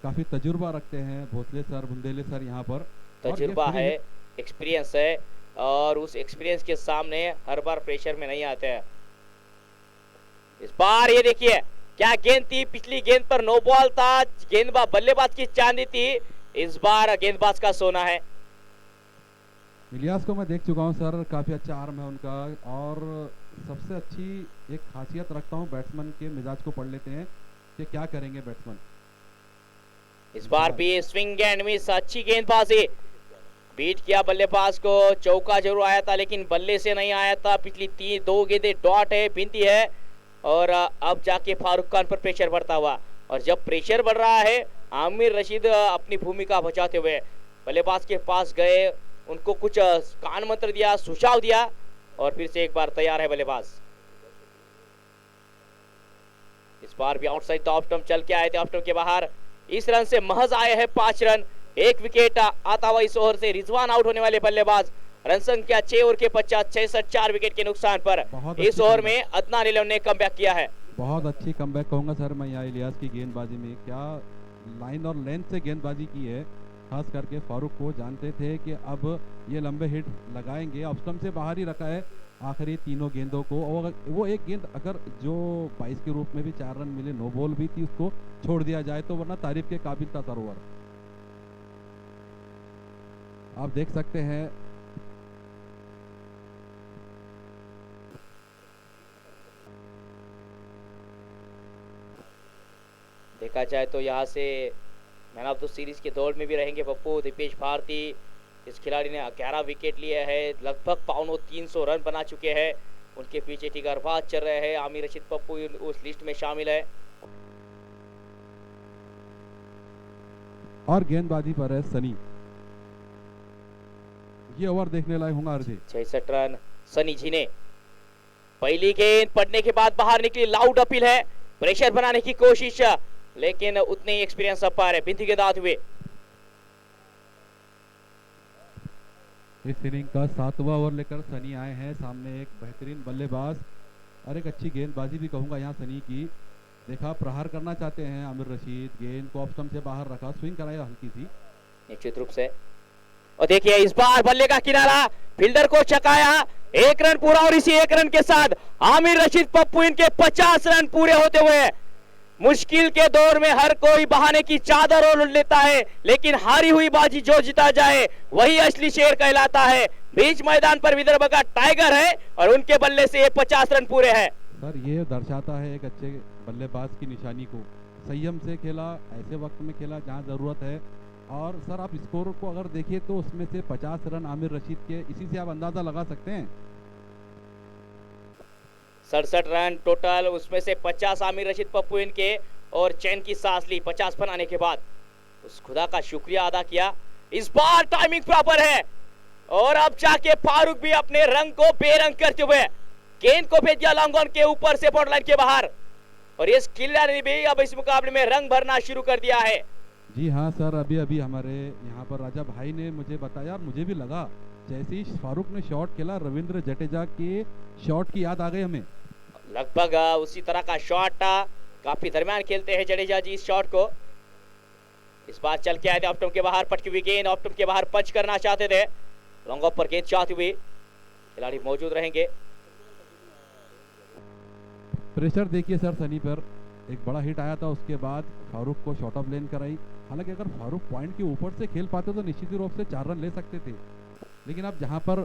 काफ़ी तजुर्बा रखते हैं भोसले सर, बुंदेले सर यहाँ पर। तजुर्बा है, एक्सपीरियंस है और उस एक्सपीरियंस के सामने हर बार प्रेशर में नहीं आते हैं। इस बार ये देखिए क्या गेंद थी, पिछली गेंद पर नो बॉल था, गेंदबाज बल्लेबाज की चांदी थी, इस बार गेंदबाज का सोना है। इलियास को मैं देख चुका हूं सर, काफ़ी अच्छा आर्म है उनका और सबसे अच्छी एक खासियत रखता हूं, बैट्समैन के मिजाज को पढ़ लेते हैं कि क्या करेंगे बैट्समैन। इस बार भी स्विंग एंड मिस, अच्छी गेंदबाजी, बीट किया बल्लेबाज को, चौका जरूर आया था लेकिन बल्ले से नहीं आया था। पिछली 2 गेंदें डॉट है, बिंदी है और अब जाके फारूक खान पर प्रेशर बढ़ता हुआ। और जब प्रेशर बढ़ रहा है आमिर रशीद अपनी भूमिका बचाते हुए बल्लेबाज के पास गए, उनको कुछ कान मंत्र दिया, सुझाव दिया और फिर से एक बार तैयार है बल्लेबाज। इस बार भी आउटसाइड द ऑफ स्टंप चल के आए थे, ऑफ स्टंप के बाहर। इस रन से महज आए हैं 5 रन, 1 विकेट आता हुआ इस ओवर से रिजवान आउट होने वाले बल्लेबाज। रन संख्या 6 ओवर के 50, 66, 4 विकेट के नुकसान पर इस ओवर में अदनान इलेवन ने कमबैक किया है। बहुत अच्छी कमबैक कहूंगा सर मैं यहाँ इलियास की गेंदबाजी में। क्या लाइन और लेंथ से गेंदबाजी की है, खास करके फारूक को जानते थे कि अब ये लंबे हिट लगाएंगे, ऑफ स्टंप से बाहर ही रखा है आखिरी तीनों गेंदों को। और वो एक गेंद अगर जो 22 के रूप में भी 4 रन मिले, नो बॉल भी थी, उसको छोड़ दिया जाए तो वरना तारीफ के काबिल था सर ओवर। आप देख सकते हैं देखा जाए तो यहाँ से मैन ऑफ द सीरीज के दौड़ में भी रहेंगे पप्पू दीपेश भारती। इस खिलाड़ी ने 11 विकेट लिए हैं, लगभग 300 रन बना चुके हैं। उनके पीछे ठिकारबाज चल रहे हैं, आमिर रशीद पप्पू उस लिस्ट में शामिल है। और गेंदबाजी पर है सनी, ये ओवर देखने लायक होगा अर्जी। 66 रन सनी जी ने। पहली गेंद पड़ने के बाद बाहर निकली, लाउड अपील है, प्रेशर बनाने की कोशिश लेकिन उतने ही एक्सपीरियंस अपार है, बिंदी के दांत हुए। इस इनिंग का 7वां ओवर लेकर सनी आए हैं, सामने एक बेहतरीन बल्लेबाज और एक अच्छी गेंदबाजी भी कहूंगा यहाँ सनी की। देखा प्रहार करना चाहते हैं आमिर रशीद, गेंद को ऑफ स्टंप से बाहर रखा, स्विंग कराया हल्की सी निश्चित रूप से। और देखिए इस बार बल्ले का किनारा, फील्डर को चकाया, 1 रन पूरा और इसी 1 रन के साथ आमिर रशीद पप्पू इनके 50 रन पूरे होते हुए। मुश्किल के दौर में हर कोई बहाने की चादर ओढ़ लेता है लेकिन हारी हुई बाजी जो जीता जाए वही असली शेर कहलाता है। बीच मैदान पर विदर्भ का टाइगर है और उनके बल्ले से ये 50 रन पूरे हैं। सर ये दर्शाता है एक अच्छे बल्लेबाज की निशानी को। संयम से खेला, ऐसे वक्त में खेला जहां जरूरत है। और सर आप स्कोर को अगर देखिए तो उसमें से 50 रन आमिर रशीद के, इसी से आप अंदाजा लगा सकते हैं। 67 रन टोटल, उसमें से 50 आमिर रशीद पप्पू इनके, और चैन की सांस ली 50 बनाने के बाद। उस खुदा का शुक्रिया अदा किया। इस बार टाइमिंग प्रॉपर है और अब जाके फारूक भी अपने रंग को बेरंग करते हुए गेंद को भेज दिया लॉन्ग ऑन के ऊपर से बॉर्डर लाइन के बाहर, और ये खिलाड़ी ने भी अब इस मुकाबले में रंग भरना शुरू कर दिया है। जी हाँ सर, अभी अभी हमारे यहाँ पर राजा भाई ने मुझे बताया, मुझे भी लगा जैसे ही फारूक ने शॉट खेला रविंद्र जडेजा के शॉट की याद आ गई हमें। लगभग उसी तरह का शॉट, काफी दरमियान खेलते हैं जडेजा जी इस शॉट को। इस बार चल के आए थे ऑप्टम के बाहर, पटकी हुई गेंद, ऑप्टम के बाहर पंच करना चाहते थे, लॉन्ग ऑफ पर गेंद चाहती हुई खिलाड़ी मौजूद रहेंगे। प्रेशर देखिए सर, सनी पर एक बड़ा हिट आया था, उसके बाद फारूक को शॉट ऑफ लेन कराई। हालांकि अगर फारूक पॉइंट के ऊपर से खेल पाते तो निश्चित रूप से 4 रन ले सकते थे, लेकिन अब जहां पर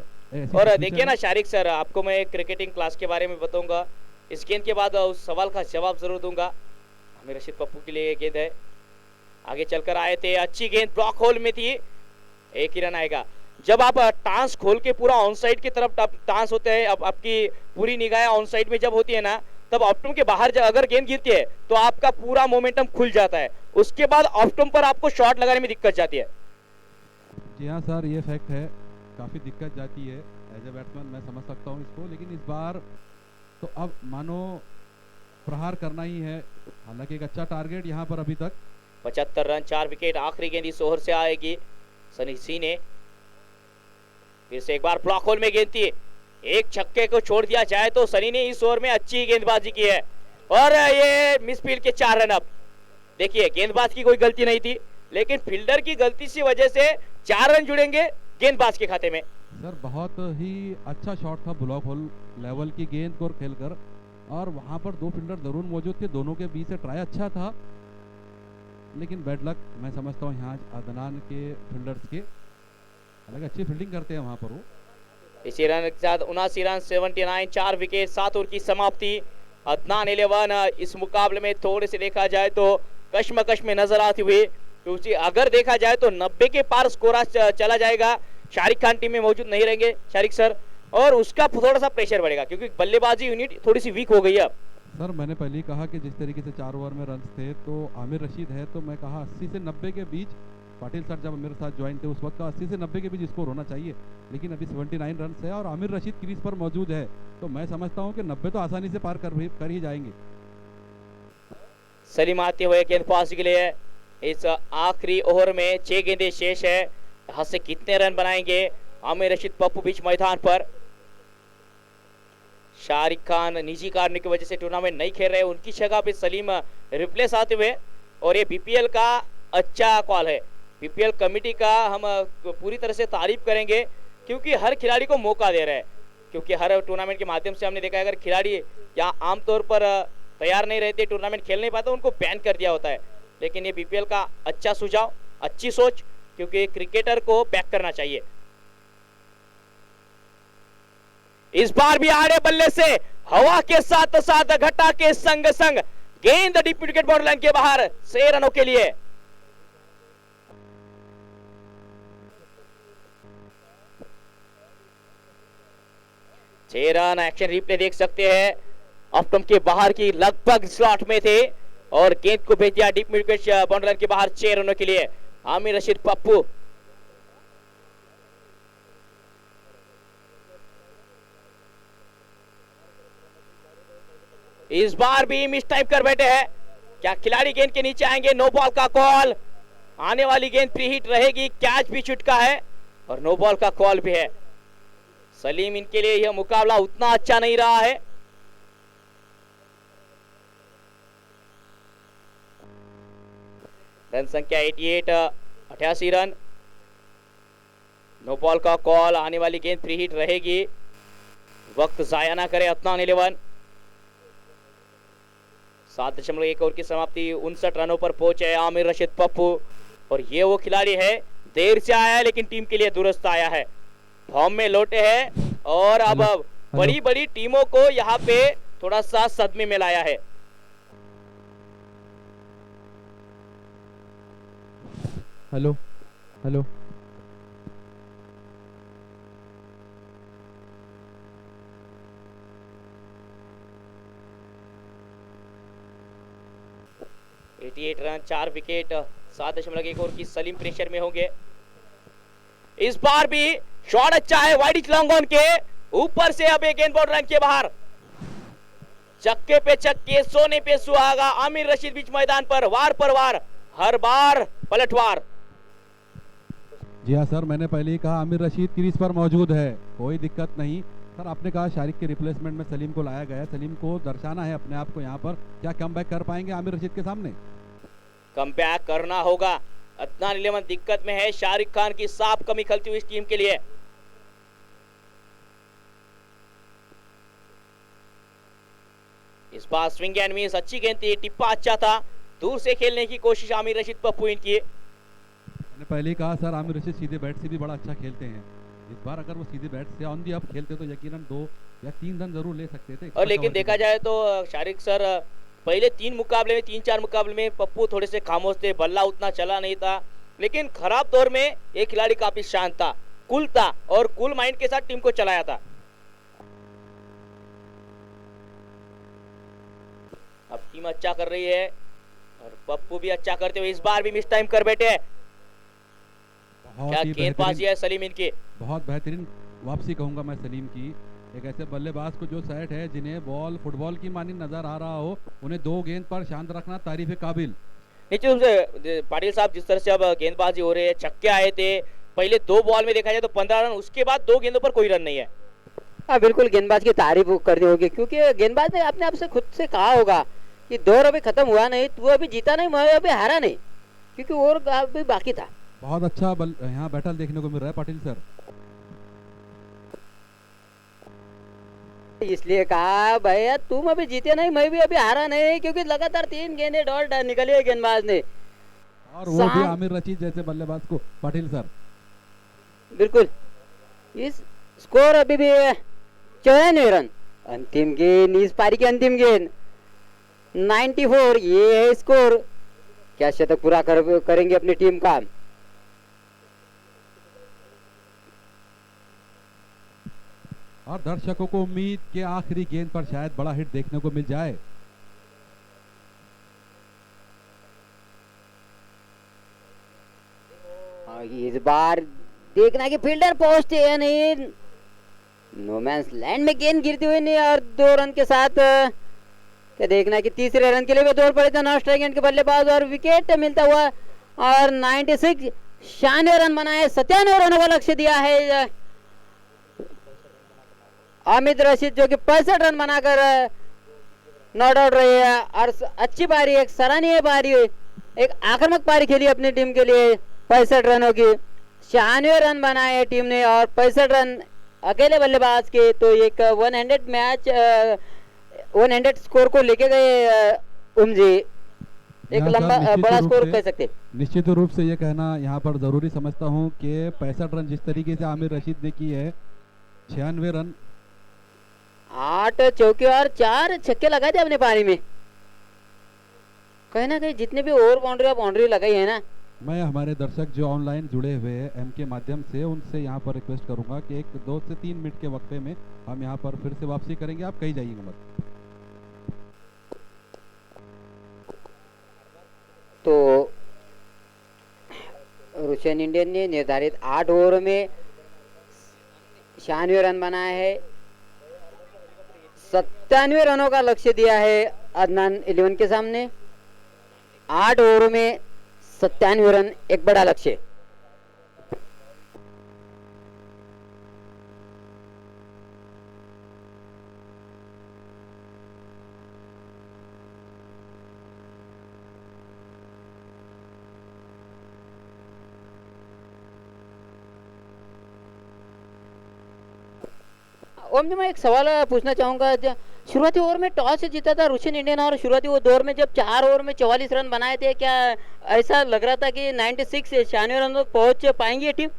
और देखिए ना शारिक सर, आपको मैं क्रिकेटिंग क्लास के बारे में बताऊंगा इस गेंद के बाद, उस सवाल का जवाब जरूर दूंगा। आमिर रशीद पप्पू के लिए ये गेंद है, आगे चलकर आए थे, अच्छी गेंद ब्लॉक होल में थी, एक ही रन आएगा। जब आप टांस खोल के पूरा ऑन साइड की तरफ टांस होते हैं, अब आपकी पूरी निगाहें ऑन साइड में जब होती है ना, तब ऑप्टम के बाहर अगर गेंद गिरती है तो आपका पूरा मोमेंटम खुल जाता है, उसके बाद ऑप्टम पर आपको शॉट लगाने में दिक्कत जाती है। जी हाँ सर, ये फैक्ट है, काफी दिक्कत जाती है। एज ए बैट्समैन मैं समझ सकता हूँ इसको, लेकिन इस बार तो अब मानो प्रहार करना ही है। हालांकि एक अच्छा टारगेट यहाँ पर अभी तक। 75 रन, 4 विकेट, आखिरी गेंद इस ओवर से आएगी। सनी सी ने फिर से एक बार ब्लॉक होल में गेंद थी, एक छक्के को छोड़ दिया जाए तो सनी ने इस ओवर में अच्छी गेंदबाजी की है, और ये मिसफील्ड के 4 रन। अब देखिए गेंदबाज की कोई गलती नहीं थी, लेकिन फील्डर की गलती की वजह से 4 रन जुड़ेंगे गेंदबाज के खाते में। सर बहुत ही अच्छा शॉट था, ब्लॉक होल लेवल की गेंद को खेलकर, और वहां पर 2 फील्डर जरूर मौजूद थे, दोनों के बीच से ट्राई अच्छा था, लेकिन बैड लक मैं समझता हूँ यहाँ अदनान के फील्डर्स के। हालांकि अच्छी फील्डिंग करते हैं वहां पर वो। इसी रन के साथ 79 रन, 79, 4 विकेट, 7 ओवर की समाप्ति। अदनान 11 इस मुकाबले में थोड़े से देखा जाए तो कश्मकश में नजर आती हुई, क्योंकि अगर देखा जाए तो 90 के पार स्कोर चला जाएगा, शारिक खान टीम में मौजूद नहीं रहेंगे शारिक सर, और उसका थोड़ा सा प्रेशर बढ़ेगा क्योंकि बल्लेबाजी यूनिट थोड़ी सी वीक हो गई है। सर मैंने पहले ही कहा कि जिस तरीके से 4 ओवर में रन थे, तो आमिर रशीद है, तो मैं कहा 80 से 90 के बीच, पाटिल सर जब मेरे साथ ज्वाइन थे उस वक्त का 80 से 90 के बीच स्कोर होना चाहिए, लेकिन अभी 79 रन है और आमिर रशीद क्रीज पर मौजूद है, तो मैं समझता हूं कि 90 तो आसानी से पार कर ही जाएंगे। सलीम आते हुए गेंदबाजी के लिए इस आखिरी ओवर में 6 गेंदें शेष है, यहाँ से कितने रन बनाएंगे आमिर रशीद पप्पू बीच मैदान पर। शारिक खान निजी कारणों की वजह से टूर्नामेंट नहीं खेल रहे, उनकी जगह पे सलीम रिप्लेस आते हुए, और ये बीपीएल का अच्छा कॉल है। बीपीएल कमेटी का हम पूरी तरह से तारीफ करेंगे, क्योंकि हर खिलाड़ी को मौका दे रहे हैं, क्योंकि हर टूर्नामेंट के माध्यम से हमने देखा है अगर खिलाड़ी यहाँ आमतौर पर तैयार नहीं रहते, टूर्नामेंट खेल नहीं पाते, उनको बैन कर दिया होता है, लेकिन ये बीपीएल का अच्छा सुझाव, अच्छी सोच, क्योंकि क्रिकेटर को बैक करना चाहिए। इस बार भी आड़े बल्ले से हवा के साथ साथ घटा के संग संग गेंद डीप विकेट बॉर्डर लाइन के बाहर 6 रनों के लिए। रन एक्शन रिप्ले देख सकते हैं, ऑफ्टम के बाहर की लगभग स्लॉट में थे और गेंद को भेज दिया डीप विकेट बॉर्डर लाइन के बाहर 6 रनों के लिए आमिर रशीद पप्पू। इस बार भी मिस टाइप कर बैठे हैं, क्या खिलाड़ी गेंद के नीचे आएंगे? नो बॉल का कॉल, आने वाली गेंद प्री हिट रहेगी, कैच भी छुटका है और नो बॉल का कॉल भी है। सलीम इनके लिए यह मुकाबला उतना अच्छा नहीं रहा है। रन संख्या 88, 88 रन, नो बॉल का कॉल, आने वाली गेंद फ्री हिट रहेगी, वक्त जाया ना करे अदनान 11। 7.1 ओवर की समाप्ति, 59 रनों पर पहुंचे आमिर रशीद पप्पू, और ये वो खिलाड़ी है देर से आया है लेकिन टीम के लिए दुरुस्त आया है। फॉर्म में लौटे हैं और अब बड़ी बड़ी टीमों को यहाँ पे थोड़ा सा सदमे में लाया है। Hello hello eight run 4 wicket 7.1 over की सलीम प्रेशर में होंगे। इस बार भी शॉट अच्छा है वाइड लॉन्ग ऑन के ऊपर से, अब एक गेंदबाज रन के बाहर। चक्के पे चक्के सोने पे सुहागा, आमिर रशीद बीच मैदान पर वार पर वार, हर बार पलटवार। जी हाँ सर, मैंने पहले ही कहा आमिर रशीद क्रीज पर मौजूद है, कोई दिक्कत नहीं। सर आपने कहा शारिक के रिप्लेसमेंट में सलीम को लाया गया है, सलीम को दर्शाना है अपने आप को यहाँ पर। क्या कमबैक कर पाएंगे आमिर रशीद के सामने? कमबैक करना होगा। अदनान इलेवन दिक्कत में है, शारिक खान की साफ कमी खलती हुई इस टीम के लिए। इस बार स्विंग एंड मिस, अच्छी गेंद थी, टिप्पा अच्छा था, दूर से खेलने की कोशिश आमिर रशीद पप्पू इनकी। मैंने पहले ही कहा सर आमिर रशीद सीधे बैट से भी बड़ा अच्छा खेलते हैं। इस बार अगर वो सीधे बैट से ऑन दी अप खेलते तो यकीनन 2 या 3 रन जरूर ले सकते थे। और लेकिन देखा जाए तो शारिक सर पहले 3 मुकाबले में 3-4 मुकाबले में पप्पू थोड़े से खामोश थे, बल्ला उतना चला नहीं था, लेकिन खराब दौर में ये खिलाड़ी काफी शांत था, कूल था और कूल माइंड के साथ टीम को चलाया था। अब टीम अच्छा कर रही है और पप्पू भी अच्छा करते हुए इस बार भी मिस टाइम कर बैठे। क्या गेंदबाजी है सलीम इनकी, बहुत बेहतरीन वापसी कहूंगा मैं सलीम की। एक ऐसे बल्लेबाज को जो सेट है, जिन्हें बॉल फुटबॉल की मानी नजर आ रहा हो, उन्हें 2 गेंद पर शांत रखना तारीफ काबिल। निश्चित से पाटिल साहब, जिस तरह से अब गेंदबाजी हो रही है, छक्के आए थे पहले 2 बॉल में देखा जाए तो 15 रन, उसके बाद 2 गेंदों पर कोई रन नहीं है। हाँ बिल्कुल, गेंदबाज की तारीफ करनी होगी, क्योंकि गेंदबाज ने अपने आप से खुद से कहा होगा कि दौर अभी खत्म हुआ नहीं, तू अभी जीता नहीं, मैं अभी हारा नहीं, क्योंकि और अभी बाकी था। बहुत अच्छा यहाँ बैटल देखने को मिल रहा है पाटिल सर। इसलिए कहा भैया तुम अभी जीते नहीं, मैं भी अभी हारा नहीं, क्योंकि लगातार 3 गेंदें डॉट निकली है गेंदबाज ने, और वो भी आमिर रशीद जैसे बल्लेबाज को। पाटिल सर बिल्कुल, इस स्कोर अभी भी 94 रन। अंतिम गेंद, इस पारी की अंतिम गेंद 94, ये है स्कोर। क्या शतक पूरा करेंगे अपनी टीम का? और दर्शकों को उम्मीद कि आखिरी गेंद पर शायद बड़ा हिट देखने को मिल जाए। इस बार देखना कि फील्डर पहुंचते या नहीं। नो मैंस लैंड में गेंद गिरती हुई नहीं, और 2 रन के साथ क्या देखना कि तीसरे रन के लिए भी दौड़ पड़े थे नॉन स्ट्राइक एंड के बल्लेबाज, और विकेट मिलता हुआ, और 96 96 रन बनाए, 97 रनों का लक्ष्य दिया है आमिर रशीद, जो कि 65 रन बनाकर नॉट आउट रहे हैं। और अच्छी पारी, एक सराहनीय पारी, एक आक्रामक पारी खेली अपनी टीम के लिए 65 रनों की। 96 रन बनाए टीम ने और 65 रन अकेले बल्लेबाज के, तो एक 100 मैच 100 स्कोर को लेके गए उमजी, एक लंबा बड़ा स्कोर कह सकते। निश्चित रूप से ये कहना यहाँ पर जरूरी समझता हूँ कि 65 रन जिस तरीके से आमिर रशीद ने की है, 96 रन, 8 चौके और 4 छक्के लगाए थे अपने पारी में। कहीं ना कहीं जितने भी ओवर बाउंड्री लगाई है ना, मैं हमारे दर्शक जो ऑनलाइन जुड़े हुए हैं एम के माध्यम से, उनसे यहाँ पर रिक्वेस्ट करूंगा कि 2 से 3 मिनट के वक्फे में हम यहाँ पर फिर से वापसी करेंगे, आप कहीं जाइएगा मत। तो रुशियन इंडियन ने निर्धारित 8 ओवर में 96 रन बनाए हैं, 97 रनों का लक्ष्य दिया है अदनान 11 के सामने। 8 ओवर में 97 रन एक बड़ा लक्ष्य। ओम जी, मैं एक सवाल पूछना चाहूंगा। शुरुआती ओवर में टॉस जीता था रुशियन इंडियन, और शुरुआती वो दौर में जब 4 ओवर में 44 रन बनाए थे, क्या ऐसा लग रहा था कि 96 96 रन तक पहुंच पाएंगी ये टीम?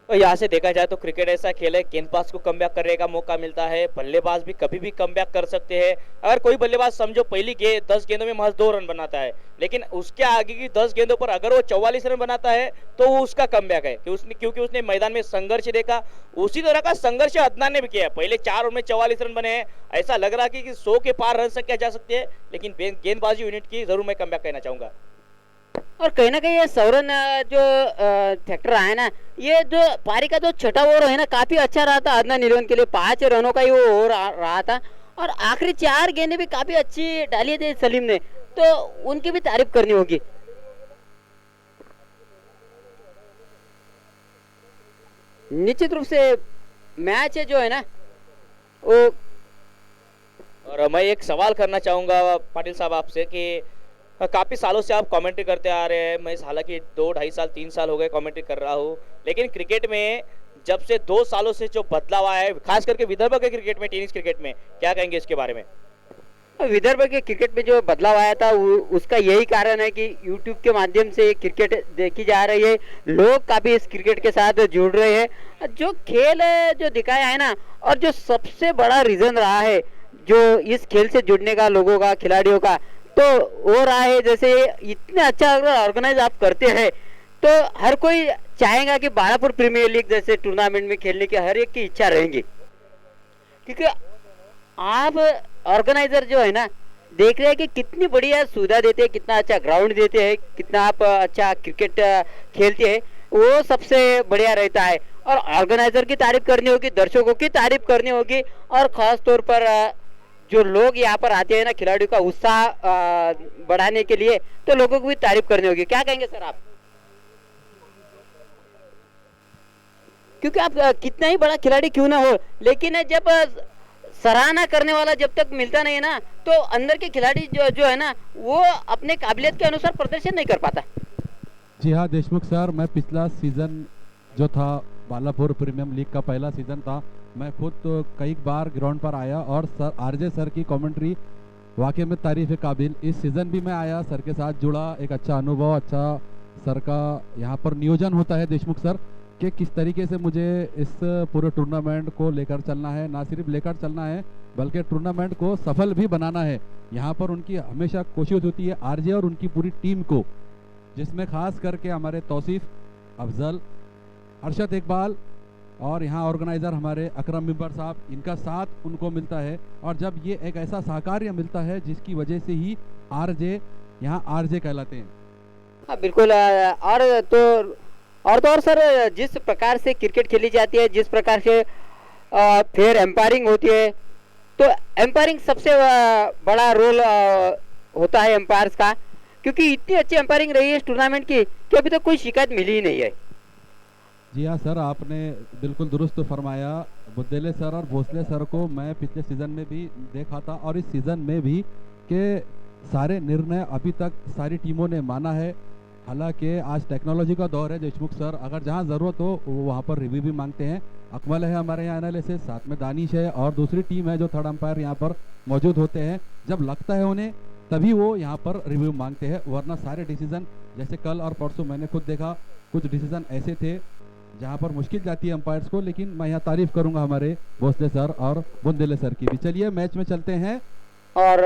और यहाँ से देखा जाए तो क्रिकेट ऐसा खेल है, गेंदबाज को कमबैक करने का मौका मिलता है, बल्लेबाज भी कभी भी कमबैक कर सकते हैं। अगर कोई बल्लेबाज समझो पहली 10 गेंदों में महज 2 रन बनाता है, लेकिन उसके आगे की 10 गेंदों पर अगर वो 44 रन बनाता है तो वो उसका कमबैक है, क्योंकि उसने मैदान में संघर्ष देखा। उसी तरह का संघर्ष अदनान ने भी किया। पहले 4 ओवर में 44 रन बने हैं, ऐसा लग रहा कि 100 के पार रन संख्या जा सकती है, लेकिन गेंदबाजी यूनिट की जरूर मैं कमबैक कहना चाहूंगा। और कहीं ना कहीं ये सौरन जो फैक्टर आया ना, ये जो पारी का जो छठा ओवर है ना, काफी अच्छा रहा था अदनान इलेवन के लिए। 5 रनों का ही वो ओवर रहा था और आखिरी 4 गेंदें भी काफी अच्छी डाली थी सलीम ने, तो उनकी भी तारीफ करनी होगी। निश्चित रूप से मैच जो है ना वो। और मैं एक सवाल करना चाहूंगा पाटिल साहब आपसे कि काफी सालों से आप कमेंट्री करते आ रहे हैं। मैं हालांकि 2-2.5 साल 3 साल हो गए कमेंट्री कर रहा हूँ, लेकिन क्रिकेट में जब से 2 सालों से जो बदलाव आया है, खास करके विदर्भ के क्रिकेट में, टेनिस क्रिकेट में, क्या कहेंगे इसके बारे में? विदर्भ के क्रिकेट में जो बदलाव आया था उसका यही कारण है कि YouTube के माध्यम से क्रिकेट देखी जा रही है, लोग काफी इस क्रिकेट के साथ जुड़ रहे हैं। जो खेल जो दिखाया है ना, और जो सबसे बड़ा रीजन रहा है जो इस खेल से जुड़ने का लोगों का, खिलाड़ियों का, तो वो रहा है जैसे इतने अच्छा अगर ऑर्गेनाइज आप करते हैं तो हर कोई चाहेगा कि बालापुर प्रीमियर लीग जैसे टूर्नामेंट में खेलने की हर एक की इच्छा रहेगी, क्योंकि आप ऑर्गेनाइजर जो है ना देख रहे हैं कि कितनी बढ़िया सुविधा देते हैं, कितना अच्छा ग्राउंड देते हैं, कितना आप अच्छा क्रिकेट खेलते हैं, वो सबसे बढ़िया रहता है। और ऑर्गेनाइजर की तारीफ करनी होगी, दर्शकों की तारीफ करनी होगी, और खास तौर पर जो लोग यहाँ पर आते हैं ना खिलाड़ियों का उत्साह बढ़ाने के लिए, तो लोगों को भी तारीफ करनी होगी। क्या कहेंगे सर आप? क्योंकि आप कितना ही बड़ा खिलाड़ी क्यों ना हो, लेकिन जब सराहना करने वाला जब तक मिलता नहीं है ना, तो अंदर के खिलाड़ी जो है ना वो अपने काबिलियत के अनुसार प्रदर्शन नहीं कर पाता। जी हाँ देशमुख सर, मैं पिछला सीज़न जो था बालापुर प्रीमियम लीग का पहला सीज़न था, मैं खुद तो कई बार ग्राउंड पर आया और सर आरजे सर की कमेंट्री वाकई में तारीफ़ काबिल। इस सीज़न भी मैं आया, सर के साथ जुड़ा, एक अच्छा अनुभव, अच्छा सर का यहाँ पर नियोजन होता है देशमुख सर कि किस तरीके से मुझे इस पूरे टूर्नामेंट को लेकर चलना है, ना सिर्फ लेकर चलना है बल्कि टूर्नामेंट को सफल भी बनाना है। यहाँ पर उनकी हमेशा कोशिश होती है आरजे और उनकी पूरी टीम को, जिसमें खास करके हमारे तौसीफ, अफजल, अरशद इकबाल और यहाँ ऑर्गेनाइज़र हमारे अकरम मिंबर साहब, इनका साथ उनको मिलता है। और जब ये एक ऐसा सहकार्य मिलता है जिसकी वजह से ही आरजे यहाँ आरजे कहलाते हैं। हाँ बिल्कुल। और सर जिस प्रकार से क्रिकेट खेली जाती है, जिस प्रकार से फेयर एम्पायरिंग होती है, तो एम्पायरिंग सबसे बड़ा रोल होता है एम्पायर्स का, क्योंकि इतनी अच्छी एम्पायरिंग रही है इस टूर्नामेंट की कि अभी तक कोई शिकायत मिली ही नहीं है। जी हाँ सर, आपने बिल्कुल दुरुस्त फरमाया। बुद्देले सर और भोसले सर को मैं पिछले सीज़न में भी देखा था और इस सीज़न में भी कि सारे निर्णय अभी तक सारी टीमों ने माना है। हालांकि आज टेक्नोलॉजी का दौर है देशमुख सर, अगर जहां ज़रूरत हो वो वहां पर रिव्यू भी मांगते हैं। अकमल है हमारे यहाँ एनालिसिस, साथ में दानिश है और दूसरी टीम है जो थर्ड अंपायर यहाँ पर मौजूद होते हैं। जब लगता है उन्हें तभी वो यहाँ पर रिव्यू मांगते हैं, वरना सारे डिसीजन, जैसे कल और परसों मैंने खुद देखा, कुछ डिसीजन ऐसे थे जहाँ पर मुश्किल जाती है अंपायर्स को। लेकिन मैं यहाँ तारीफ करूँगा हमारे भोसले सर और बुंदेले सर की भी। चलिए मैच में चलते हैं। और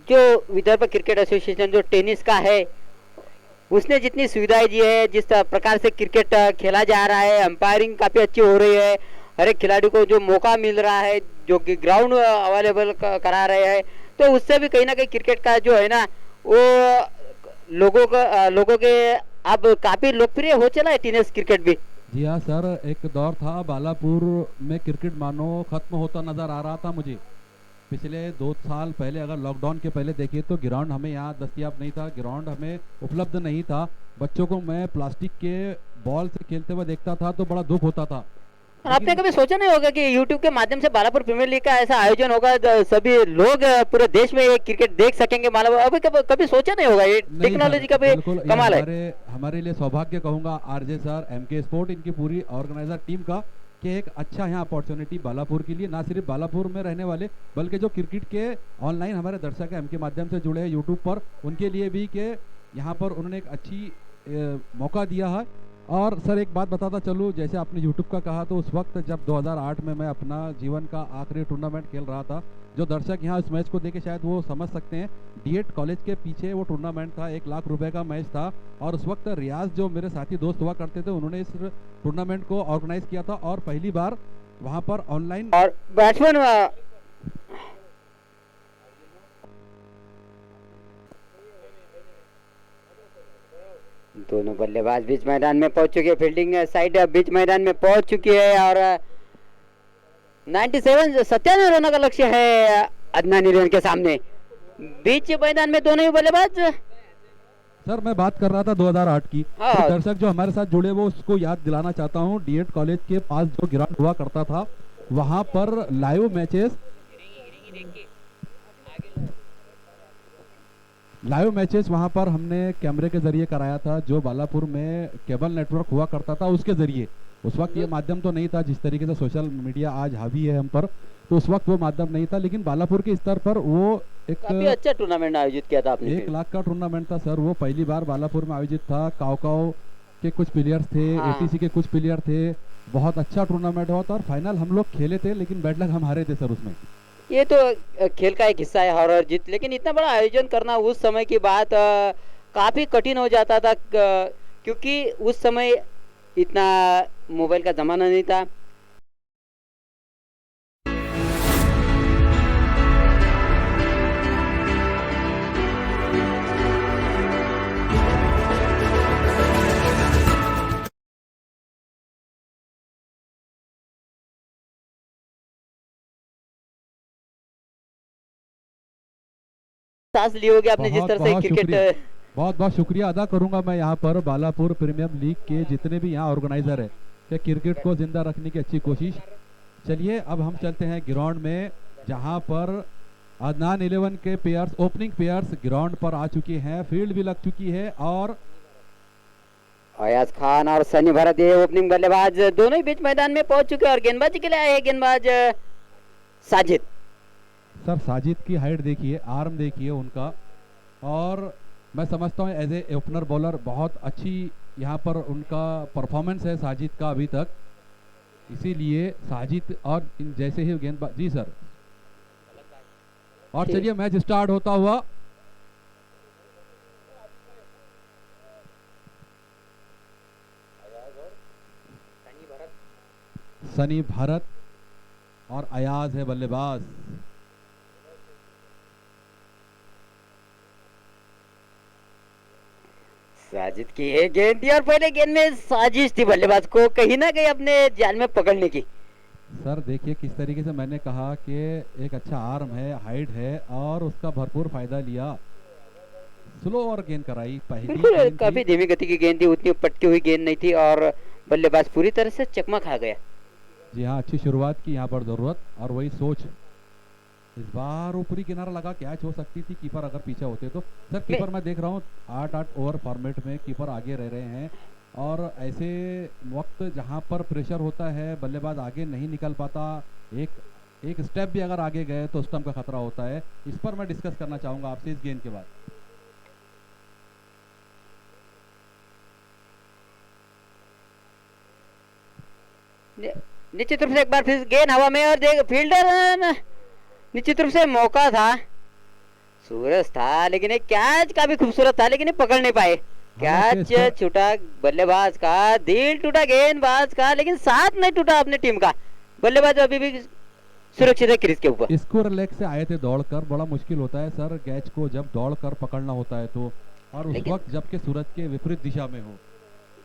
जो विदर्भ क्रिकेट एसोसिएशन जो टेनिस का है, उसने जितनी सुविधाएं दी है, जिस प्रकार से क्रिकेट खेला जा रहा है, अंपायरिंग काफ़ी अच्छी हो रही है, हर एक खिलाड़ी को जो मौका मिल रहा है, जो कि ग्राउंड अवेलेबल करा रहे हैं, तो उससे भी कहीं ना कहीं क्रिकेट का जो है ना वो लोगों के अब काफ़ी लोकप्रिय हो चला है टेनिस क्रिकेट भी। जी हाँ सर, एक दौर था बालापुर में क्रिकेट मानो खत्म होता नज़र आ रहा था मुझे। पिछले 2 साल पहले अगर लॉकडाउन के पहले देखिए तो ग्राउंड हमें यहाँ दस्तयाब नहीं था, ग्राउंड हमें उपलब्ध नहीं था। बच्चों को मैं प्लास्टिक के बॉल से खेलते हुए देखता था तो बड़ा दुख होता था। और आपने कभी सोचा नहीं होगा कि YouTube के माध्यम से बालापुर प्रीमियर लीग का ऐसा आयोजन होगा, सभी लोग पूरे देश में ये क्रिकेट देख सकेंगे? बालापुर अभी कभी सोचा नहीं होगा? ये टेक्नोलॉजी का भी कमाल है। हमारे लिए सौभाग्य कहूँगा आरजे सर, MK स्पोर्ट, इनकी पूरी ऑर्गेनाइजर टीम का, कि एक अच्छा यहाँ अपॉर्चुनिटी बालापुर के लिए, ना सिर्फ बालापुर में रहने वाले बल्कि जो क्रिकेट के ऑनलाइन हमारे दर्शक हैं, MK माध्यम से जुड़े हैं यूट्यूब पर, उनके लिए भी कि यहाँ पर उन्होंने एक अच्छी मौका दिया है। और सर एक बात बताता चलूँ, जैसे आपने यूट्यूब का कहा, तो उस वक्त जब 2008 में मैं अपना जीवन का आखिरी टूर्नामेंट खेल रहा था, जो दर्शक यहाँ इस मैच को देखे शायद वो समझ सकते हैं, डीएड कॉलेज के पीछे वो टूर्नामेंट था, 1 लाख रुपए का मैच था। और उस वक्त रियाज जो मेरे साथी दोस्त हुआ करते थे, उन्होंने इस टूर्नामेंट को ऑर्गेनाइज किया था और पहली बार वहाँ पर ऑनलाइन और बैट्समैन दोनों बल्लेबाज बीच मैदान में पहुंच चुके हैं, फील्डिंग साइड बीच मैदान में पहुंच चुकी है और 97 रनों का लक्ष्य है अदनान नीलवन के सामने। बीच मैदान में दोनों ही बल्लेबाज। सर मैं बात कर रहा था 2008 की। हाँ। तो दर्शक जो हमारे साथ जुड़े वो उसको याद दिलाना चाहता हूँ, डीएड कॉलेज के पास जो ग्राउंड हुआ करता था, वहां पर लाइव मैचेस वहां पर हमने कैमरे के जरिए कराया था, जो बालापुर में केबल नेटवर्क हुआ करता था उसके जरिए। उस वक्त ये माध्यम तो नहीं था जिस तरीके से सोशल मीडिया आज हावी है हम पर, तो उस वक्त वो माध्यम नहीं था, लेकिन बालापुर के स्तर पर वो काफी एक अच्छा टूर्नामेंट आयोजित किया था आपने। 1 लाख का टूर्नामेंट था सर, वो पहली बार बालापुर में आयोजित था। काव के कुछ प्लेयर्स थे, हाँ। एटीसी के कुछ प्लेयर थे, बहुत अच्छा टूर्नामेंट हुआ था और फाइनल हम लोग खेले थे, लेकिन बैड लक हम हारे थे सर उसमें। ये तो खेल का एक हिस्सा है, हार और जीत, लेकिन इतना बड़ा आयोजन करना उस समय की बात काफी कठिन हो जाता था, क्योंकि उस समय इतना मोबाइल का जमाना नहीं था। सांस ली होगी आपने जिस तरह से क्रिकेट। बहुत बहुत शुक्रिया अदा करूंगा मैं यहाँ पर बालापुर प्रीमियम लीग के जितने भी यहाँ ऑर्गेनाइजर है कि क्रिकेट को जिंदा रखने की अच्छी कोशिश। चलिए अब हम चलते हैं ग्राउंड में, जहाँ पर अदनान 11 के प्लेयर्स, ओपनिंग प्लेयर्स ग्राउंड पर आ चुके हैं, फील्ड भी लग चुकी है और अयाज खान और सनी भरत ये ओपनिंग बल्लेबाज दोनों ही बीच मैदान में पहुंच चुके हैं और गेंदबाजी के लिए आए हैं गेंदबाज साजिद। सर साजिद की हाइट देखिए, आर्म देखिए उनका, और मैं समझता हूँ एज ए ओपनर बॉलर बहुत अच्छी यहाँ पर उनका परफॉर्मेंस है साजिद का अभी तक, इसीलिए साजिद और जैसे ही गेंदबाज जी सर। और चलिए मैच स्टार्ट होता हुआ, सनी भारत और अयाज है बल्लेबाज। साजिद की एक गेंद थी और पहले गेंद में साजिश थी बल्लेबाज को कहीं ना कहीं अपने जाल में पकड़ने की। सर देखिए किस तरीके से मैंने कहा कि एक अच्छा आर्म है, हाइट है और उसका भरपूर फायदा लिया, स्लो और गेंद कराई। पहली बिल्कुल गेंद काफी थी, धीमी गति की गेंद थी, उतनी पटकी हुई गेंद नहीं थी और बल्लेबाज पूरी तरह से चकमा खा गया। जी हाँ अच्छी शुरुआत की यहाँ पर जरूरत और वही सोच। इस बार ऊपरी किनारा लगा कैच हो सकती थी कीपर अगर पीछे होते तो। सर कीपर मैं देख रहा हूँ 8-8 ओवर फॉर्मेट में कीपर आगे रह रहे हैं और ऐसे वक्त जहाँ पर प्रेशर होता है बल्लेबाज आगे नहीं निकल पाता, एक स्टेप भी अगर आगे गए तो स्टंप का खतरा होता है। इस पर मैं डिस्कस करना चाहूंगा आपसे इस गेंद के बाद। निश्चित रूप से एक बार फिर गेंद हवा में और देख फील्डर निश्चित रूप से मौका था, सूरज था, लेकिन एक कैच काफी खूबसूरत था लेकिन ये पकड़ नहीं पाए। कैच छूटा बल्लेबाज का, दिल टूटा गेंदबाज का, लेकिन साथ नहीं टूटा अपने टीम का। बल्लेबाज अभी भी सुरक्षित है क्रीज के ऊपर। स्कोर लेग से आए थे दौड़कर, बड़ा मुश्किल होता है सर कैच को जब दौड़कर पकड़ना होता है तो, और उस वक्त जबकि सूरज के विपरीत दिशा में हो।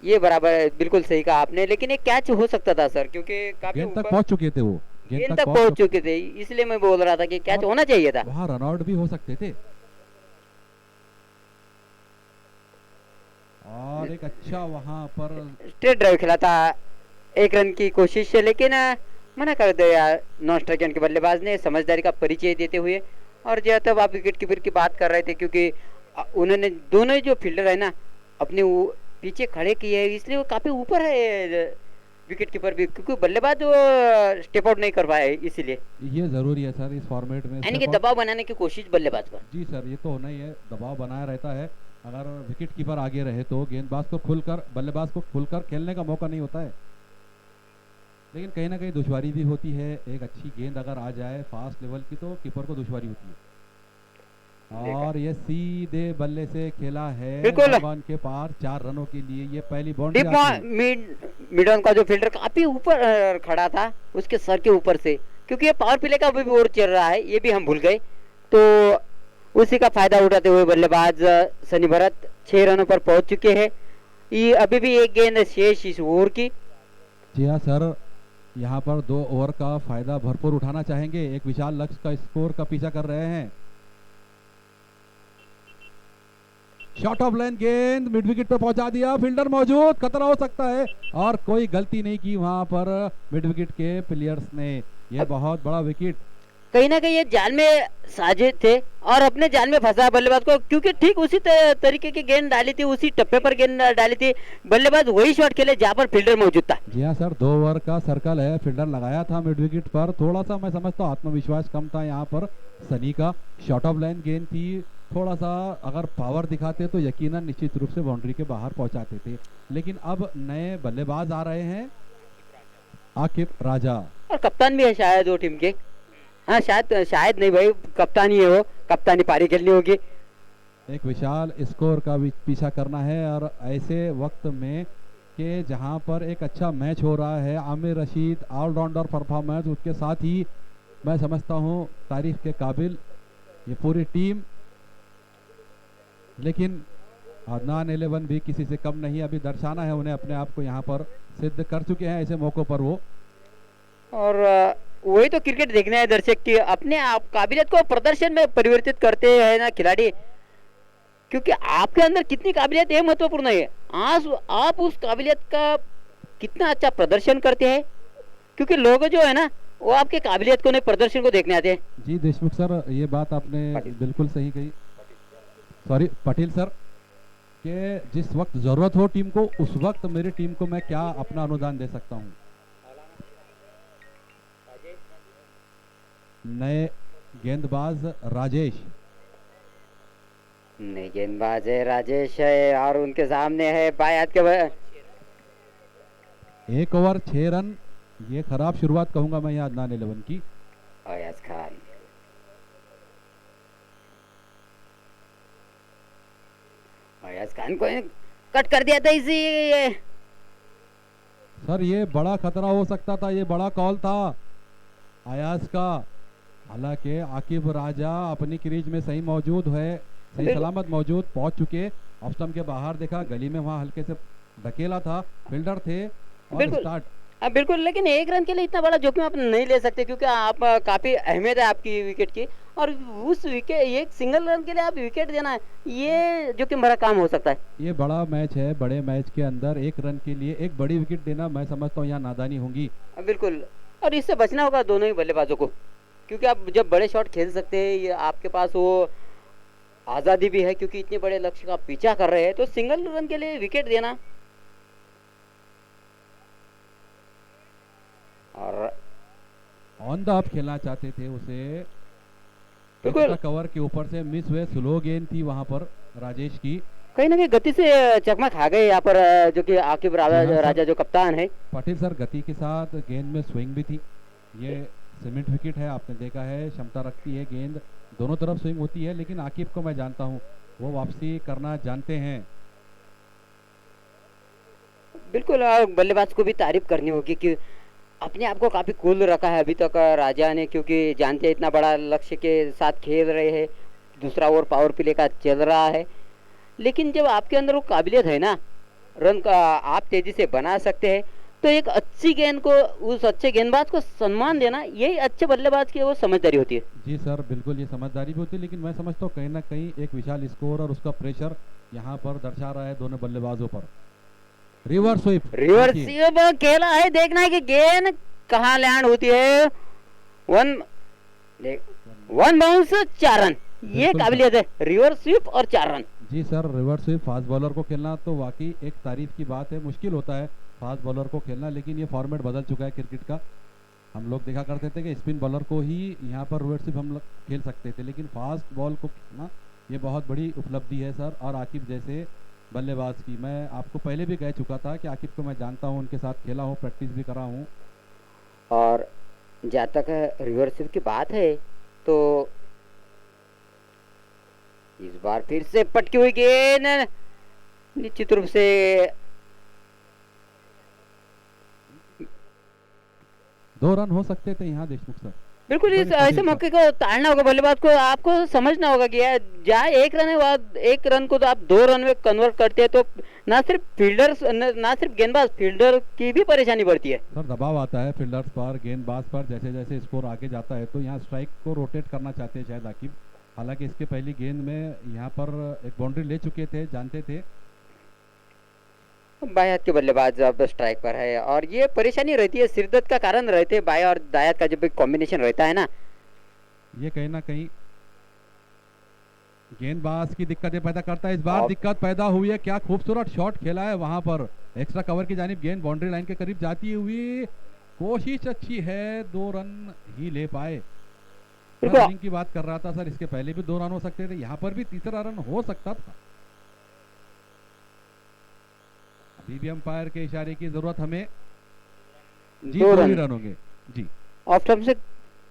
ये बराबर बिल्कुल सही कहा आपने, लेकिन एक कैच हो सकता था सर, क्योंकि काफी गेंद तक ऊपर पहुंच चुके थे वो, गेंद तक पहुंच चुके थे, इसलिए मैं बोल रहा था कि कैच होना चाहिए था। वहाँ रनआउट भी हो सकते थे। और एक अच्छा वहाँ पर स्ट्रेट ड्राइव खेला था, 1 रन की कोशिश, लेकिन मना कर दिया नॉन स्ट्राइक के बल्लेबाज ने समझदारी का परिचय देते हुए। और जो तब आप विकेट कीपर की बात कर रहे थे, क्योंकि उन्होंने दोनों ही जो फील्डर है ना अपने पीछे खड़े किए हैं, इसलिए वो काफी ऊपर है विकेट कीपर भी, क्योंकि बल्लेबाज वो स्टेप आउट नहीं कर पाए, इसीलिए ये जरूरी है सर इस फॉर्मेट में, यानी कि दबाव बनाने की कोशिश बल्लेबाज पर। जी सर ये तो होना ही है, दबाव बनाया रहता है अगर विकेट कीपर आगे रहे तो गेंदबाज को खुलकर, बल्लेबाज को खुलकर खेलने का मौका नहीं होता है। लेकिन कहीं ना कहीं दुश्वारी भी होती है, एक अच्छी गेंद अगर आ जाए फास्ट लेवल की तो कीपर को दुश्वारी होती है। और ये सीधे बल्ले से खेला है बिल्कुल। भगवान के पार 4 रनों के लिए, ये पहली बाउंड्री डीप मिड ऑन का जो फील्डर काफी ऊपर खड़ा था, उसके सर के ऊपर से, क्योंकि ये पावर प्ले का अभी भी ओवर चल रहा है, ये भी हम भूल गए, तो उसी का फायदा उठाते हुए बल्लेबाज सनी भरत 6 रनों पर पहुंच चुके हैं। ये अभी भी एक गेंद शेष इस ओवर की। जी हाँ सर, यहाँ पर 2 ओवर का फायदा भरपूर उठाना चाहेंगे, एक विशाल लक्ष्य का स्कोर का पीछा कर रहे हैं। शॉट ऑफ लाइन गेंद मिड विकेट पे पहुंचा दिया, फील्डर मौजूद, खतरा हो सकता है, और कोई गलती नहीं की वहां पर मिड विकेट के प्लेयर्स ने। यह बहुत बड़ा विकेट, कहीं ना कहीं ये जाल में साजिद थे और अपने जाल में फंसा बल्लेबाज को, क्योंकि ठीक उसी तरीके की गेंद डाली थी, उसी टप्पे पर गेंद डाली थी, बल्लेबाज वही शॉट खेले जहां पर फील्डर मौजूद था। जी हाँ सर, 2 ओवर का सर्कल है, फील्डर लगाया था मिड विकेट पर, थोड़ा सा मैं समझता हूँ आत्मविश्वास कम था यहाँ पर सनी का। शॉट ऑफ लाइन गेंद थी, थोड़ा सा अगर पावर दिखाते तो यकीनन निश्चित रूप से बाउंड्री के बाहर पहुंचाते थे। लेकिन अब नए बल्लेबाज आ रहे हैं, आकिब राजा, और कप्तान भी है शायद वो टीम के। हाँ शायद नहीं भाई, कप्तान ही है वो, कप्तानी पारी खेलनी होगी। एक विशाल स्कोर का भी पीछा करना है, और ऐसे वक्त में कि जहां पर एक अच्छा मैच हो रहा है, आमिर रशीद ऑलराउंडर परफॉर्मेंस, उसके साथ ही मैं समझता हूं तारीफ के काबिल ये पूरी टीम। लेकिन अदनान 11 भी किसी से कम नहीं, अभी दर्शाना है उन्हें अपने आप को, यहाँ पर सिद्ध कर चुके हैं ऐसे मौकों पर वो। और वही तो क्रिकेट देखना है दर्शक की, अपने आप काबिलियत को प्रदर्शन में परिवर्तित करते हैं ना खिलाड़ी, क्योंकि आपके अंदर कितनी काबिलियत है महत्वपूर्ण है। आज आप उस काबिलियत का कितना अच्छा प्रदर्शन करते हैं, क्योंकि लोग जो है ना वो आपके काबिलियत को नहीं, प्रदर्शन को देखने आते हैं। जी देशमुख सर, ये बात आपने बिल्कुल सही कही, सॉरी पटेल सर, कि जिस वक्त जरूरत हो टीम को, उस वक्त मेरी टीम को मैं क्या अपना अनुदान दे सकता हूँ। नए गेंदबाज राजेश, नए गेंदबाज है राजेश है, और उनके सामने है बायात के 1 ओवर 6 रन, ये खराब शुरुआत कहूंगा मैं यहाँ अदनान 11 की। अयाज खान, अयाज खान को कट कर दिया था इसी। सर ये बड़ा खतरा हो सकता था, ये बड़ा कॉल था अयाज का। हालांकि आकिब राजा अपनी क्रीज में सही मौजूद है, सही सलामत मौजूद, पहुंच चुके, ऑफ स्टंप के बाहर देखा, गली में वहां हल्के से धकेला था, फील्डर थे, और स्टार्ट। बिल्कुल, लेकिन 1 रन के लिए इतना बड़ा जोखिम आप नहीं ले सकते, क्योंकि आप काफी अहमियत है आपकी विकेट की, और उस विकेट एक सिंगल रन के लिए आप विकेट देना है, ये जोखिम भरा काम हो सकता है। ये बड़ा मैच है, बड़े मैच के अंदर 1 रन के लिए एक बड़ी विकेट देना, मैं समझता हूँ यहाँ नादानी होगी। बिल्कुल, और इससे बचना होगा दोनों ही बल्लेबाजों को, क्योंकि आप जब बड़े शॉट खेल सकते हैं, ये आपके पास वो आज़ादी भी है, क्योंकि इतने बड़े लक्ष्य का पीछा कर रहे हैं, तो सिंगल रन के लिए विकेट देना। और ऑन द ऑफ खेलना चाहते थे उसे, बिल्कुल कवर के ऊपर से मिस हुए, स्लो गेंद थी वहां पर राजेश की। कहीं ना कहीं गति से चकमा खा गए यहाँ पर, जो कि आकिब राजा जो कप्तान है। पटेल सर, गति के साथ गेंद में स्विंग भी थी, ये सीमेंट विकेट है, आपने देखा है, क्षमता रखती है गेंद, दोनों तरफ स्विंग होती है, लेकिन आकिब को मैं जानता हूँ, वो वापसी करना जानते हैं। बिल्कुल, और बल्लेबाज को भी तारीफ करनी होगी कि अपने आप को काफी कूल रखा है अभी तक राजा ने, क्योंकि जानते हैं इतना बड़ा लक्ष्य के साथ खेल रहे हैं, दूसरा ओवर पावर प्ले का चल रहा है, लेकिन जब आपके अंदर वो काबिलियत है ना, रन का आप तेजी से बना सकते हैं, तो एक अच्छी गेंद को, उस अच्छे गेंदबाज को सम्मान देना, यही अच्छे बल्लेबाज की वो समझदारी होती है। जी सर, बिल्कुल ये समझदारी भी होती है, लेकिन मैं समझता हूँ कहीं ना कहीं एक विशाल स्कोर और उसका प्रेशर यहाँ पर दर्शा रहा है दोनों बल्लेबाजों पर। रिवर्स स्वीप खेला है, देखना है कि गेंद कहाँ लैंड होती है। वन बाउंस 4 रन, ये काबिलियत है, रिवर्स स्वीप और 4 रन। जी sir, reverse sweep fast bowler को खेलना तो वाकई एक तारीफ की बात है, मुश्किल होता है फास्ट बॉलर को खेलना, लेकिन ये फॉर्मेट बदल चुका है क्रिकेट का। हम लोग देखा करते थे कि स्पिन बॉलर को ही यहाँ पर रिवर्स स्वीप हम लोग खेल सकते थे, लेकिन फास्ट बॉल को खेलना ये बहुत बड़ी उपलब्धि है सर। और आकिब जैसे बल्लेबाज की मैं आपको पहले भी कह चुका था कि आकिब को मैं जानता हूँ, उनके साथ खेला हूँ, प्रैक्टिस भी करा हूँ। और जहाँ तक रिवर्सिव की बात है तो इस बार फिर से पटकी हुई गेंद निश्चित रूप से 2 रन हो सकते थे यहाँ देशमुख सर। बिल्कुल इस बड़ी ऐसे कठिन मौके को टालना होगा बल्लेबाज को, आपको समझना होगा कि यार जहाँ 1 रन है वहाँ 1 रन को तो आप 2 रन में कन्वर्ट करते हैं तो ना सिर्फ फील्डर्स ना सिर्फ गेंदबाज, फील्डर की भी परेशानी बढ़ती है। सर दबाव आता है फील्डर्स पर, गेंदबाज पर, जैसे जैसे स्कोर आगे जाता है तो यहाँ स्ट्राइक को रोटेट करना चाहते हैं शायद आकिब। हालांकि इसके पहली गेंद में यहाँ पर एक बाउंड्री ले चुके थे, जानते थे। बाएं हाथ के बल्लेबाज अब स्ट्राइक पर है और ये परेशानी रहती है, सिरदर्द का कारण रहते हैं बाएं और दाएं हाथ का जब कॉम्बिनेशन रहता है ना, ये कहीं ना कहीं गेंदबाज की दिक्कतें पैदा करता है। इस बार दिक्कत पैदा हुई है, क्या खूबसूरत शॉट खेला है वहां पर, एक्स्ट्रा कवर की जानिब गेंद बाउंड्री लाइन के करीब जाती हुई, कोशिश अच्छी है, 2 रन ही ले पाए। रनिंग की बात कर रहा था सर, इसके पहले भी 2 रन हो सकते थे, यहाँ पर भी तीसरा रन हो सकता था। अभी भी अंपायर के इशारे की जरूरत हमें। जी 2 रन होंगे जी। ऑफ स्टंप से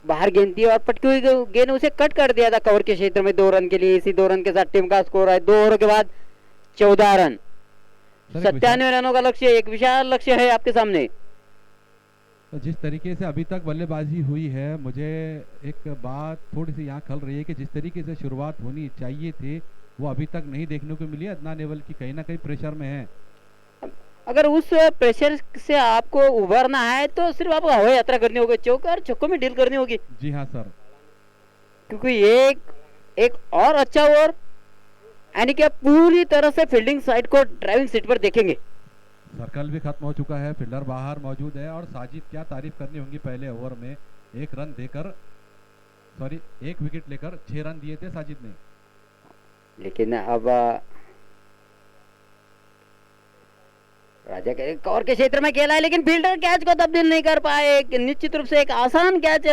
बाहर गेंद थी और पटकी हुई गेंद उसे कट कर दिया था कवर के क्षेत्र में 2 रन के लिए। इसी 2 रन के साथ टीम का स्कोर है 2 ओवरों के बाद 14 रन, 97 रनों का लक्ष्य, एक विशाल लक्ष्य है आपके सामने। तो जिस तरीके से अभी तक बल्लेबाजी हुई है, मुझे एक बात थोड़ी सी यहाँ खल रही है कि जिस तरीके से शुरुआत होनी चाहिए थी वो अभी तक नहीं देखने को मिली। अदनान नेवल की कहीं ना कहीं प्रेशर में है। अगर उस प्रेशर से आपको उभरना है तो सिर्फ आपको हवाई यात्रा करनी होगी, चौके और छक्कों में डील करनी होगी। जी हाँ सर, क्योंकि एक और अच्छा ओवर यानी कि आप पूरी तरह से फील्डिंग साइड को ड्राइविंग सीट पर देखेंगे। सर्कल भी खत्म हो चुका है, फील्डर बाहर मौजूद है और साजिद क्या तारीफ करनी होगी, पहले ओवर में 1 रन देकर, सॉरी 1 विकेट लेकर 6 रन दिए थे साजिद ने। लेकिन अब राजा के कवर के क्षेत्र में खेला है लेकिन फील्डर कैच को तब्दील नहीं कर पाए। निश्चित रूप से एक आसान कैच,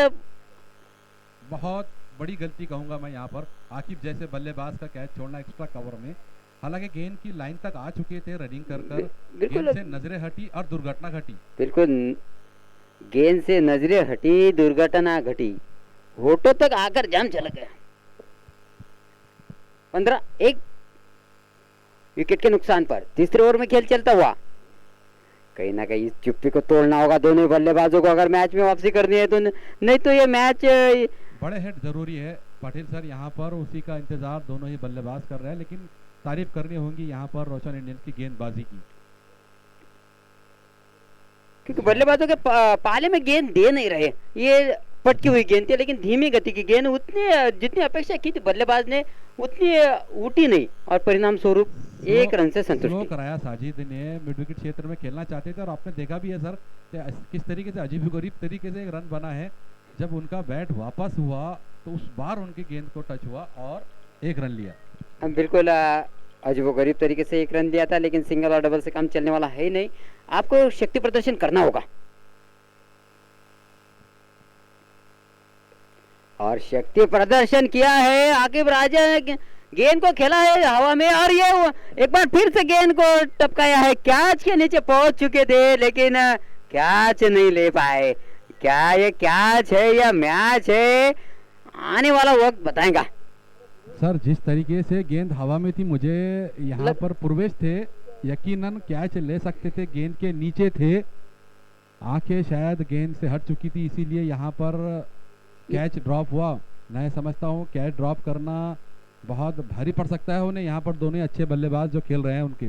बहुत बड़ी गलती कहूंगा मैं यहाँ पर, आकिब जैसे बल्लेबाज का कैच छोड़ना एक्स्ट्रा कवर में। हालांकि गेंद की लाइन तक आ चुके थे रनिंग कर गेंद से नजरें हटी और दुर्घटना घटी। बिल्कुल गेंद से नजरें हटी, दुर्घटना घटी, होठों तक आकर जाम चला गया। 15 1 विकेट के नुकसान पर तीसरे ओवर में खेल चलता हुआ। कहीं ना कहीं इस चुप्पी को तोड़ना होगा दोनों बल्लेबाजों को अगर मैच में वापसी करनी है तो, नहीं तो ये मैच बड़े हिट जरूरी है। पाटिल सर यहाँ पर उसी का इंतजार दोनों ही बल्लेबाज कर रहे हैं, लेकिन तारीफ करनी होगी यहाँ पर रोशन इंडियंस की गेंदबाजी की, क्योंकि बल्लेबाजों के पाले में गेंद दे नहीं रहे। ये पटकी हुई गेंद थी लेकिन धीमी गति की गेंद, उतनी जितनी अपेक्षा की थी बल्लेबाज ने उतनी उठी नहीं और परिणाम स्वरूप 1 रन से संतुष्ट कराया। साजिद ने मिड विकेट क्षेत्र में खेलना चाहते थे और आपने देखा भी है सर किस तरीके से अजीब गरीब तरीके से एक रन बना है। जब उनका बैट वापस हुआ तो उस बार उनकी गेंद को टच हुआ और 1 रन लिया। बिल्कुल अजीब गरीब तरीके से 1 रन लिया था, लेकिन सिंगल और डबल से काम चलने वाला है ही नहीं, आपको शक्ति प्रदर्शन करना होगा। और शक्ति प्रदर्शन किया है आकिब राजा ने, गेंद को खेला है हवा में और ये एक बार फिर से गेंद को टपकाया है। कैच के नीचे पहुंच चुके थे लेकिन कैच नहीं ले पाए। क्या ये कैच है या मैच है, आने वाला वक्त बताएगा। सर जिस तरीके से गेंद हवा में थी, मुझे यहाँ पर पूर्वेश थे, यकीनन कैच ले सकते थे, गेंद के नीचे थे, आंखें शायद गेंद से हट चुकी थी, इसीलिए यहाँ पर कैच ड्रॉप हुआ। मैं समझता हूँ कैच ड्रॉप करना बहुत भारी पड़ सकता है उन्हें, यहाँ पर दोनों अच्छे बल्लेबाज जो खेल रहे हैं उनके।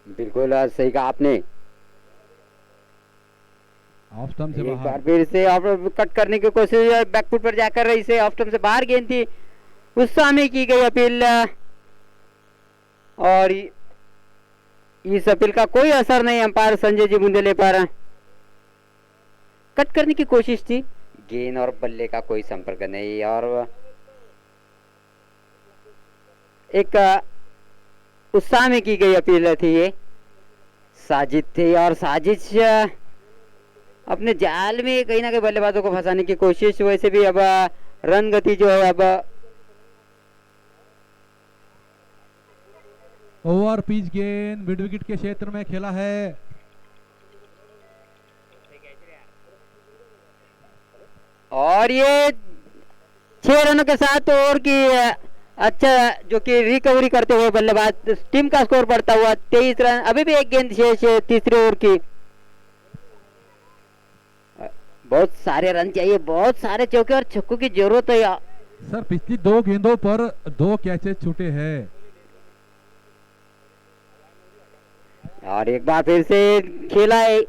बिल्कुल सही कहा आपने। ऑफ स्टंप से एक बाहर, बार फिर से कट करने की कोशिश, बैकफुट पर जाकर इसे ऑफ स्टंप से बाहर गेंद थी, उस समय की गई अपील और इस अपील का कोई असर नहीं अंपायर संजय जी बुंदेले पर। कट करने की कोशिश थी, गेंद और बल्ले का कोई संपर्क नहीं और एक उत्साह में की गई अपील थी। ये साजिद थी और साजिद अपने जाल में कहीं ना कहीं बल्लेबाजों को फंसाने की कोशिश। वैसे भी अब रन गति जो है अब ओवर पिच गेंद मिड विकेट के क्षेत्र में खेला है। और ये 6 रनों के साथ ओवर की अच्छा जो कि रिकवरी करते हुए बल्लेबाज टीम का स्कोर बढ़ता हुआ 23 रन। अभी भी एक गेंद शेष है तीसरे ओवर की। बहुत सारे रन चाहिए, बहुत सारे चौके और छक्कों की जरूरत है। सर पिछली 2 गेंदों पर 2 कैचेज छूटे हैं। और एक बार फिर से खेला है।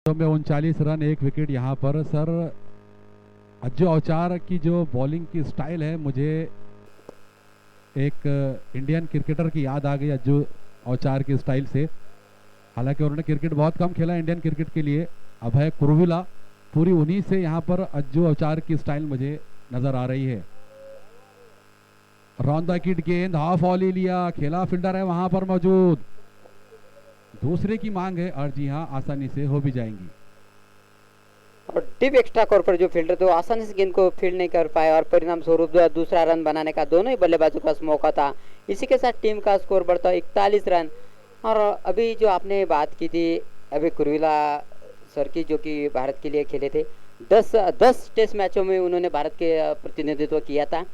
तो में 39 रन 1 विकेट यहाँ पर। सर अज्जू औचार की जो बॉलिंग की स्टाइल है, मुझे एक इंडियन क्रिकेटर की याद आ गई अज्जू औचार की स्टाइल से। हालांकि उन्होंने क्रिकेट बहुत कम खेला इंडियन क्रिकेट के लिए। अभय कुरुविला, पूरी उन्हीं से यहाँ पर अज्जू अवचार की स्टाइल मुझे नजर आ रही है। रॉन द किड गेंद हाफ वॉली लिया, खेला फील्डर है वहां पर मौजूद, दूसरे की मांग है और जी हाँ आसानी से हो भी जाएंगी। और डीप एक्स्ट्रा कोर पर जो फील्डर थे वो आसानी से गेंद को फील्ड नहीं कर पाए और परिणाम स्वरूप दूसरा रन बनाने का दोनों ही बल्लेबाजों का मौका था। इसी के साथ टीम का स्कोर बढ़ता 41 रन। और अभी जो आपने बात की थी अभी कुरविला सर की, जो कि भारत के लिए खेले थे, 10 टेस्ट मैचों में उन्होंने भारत के प्रतिनिधित्व किया था।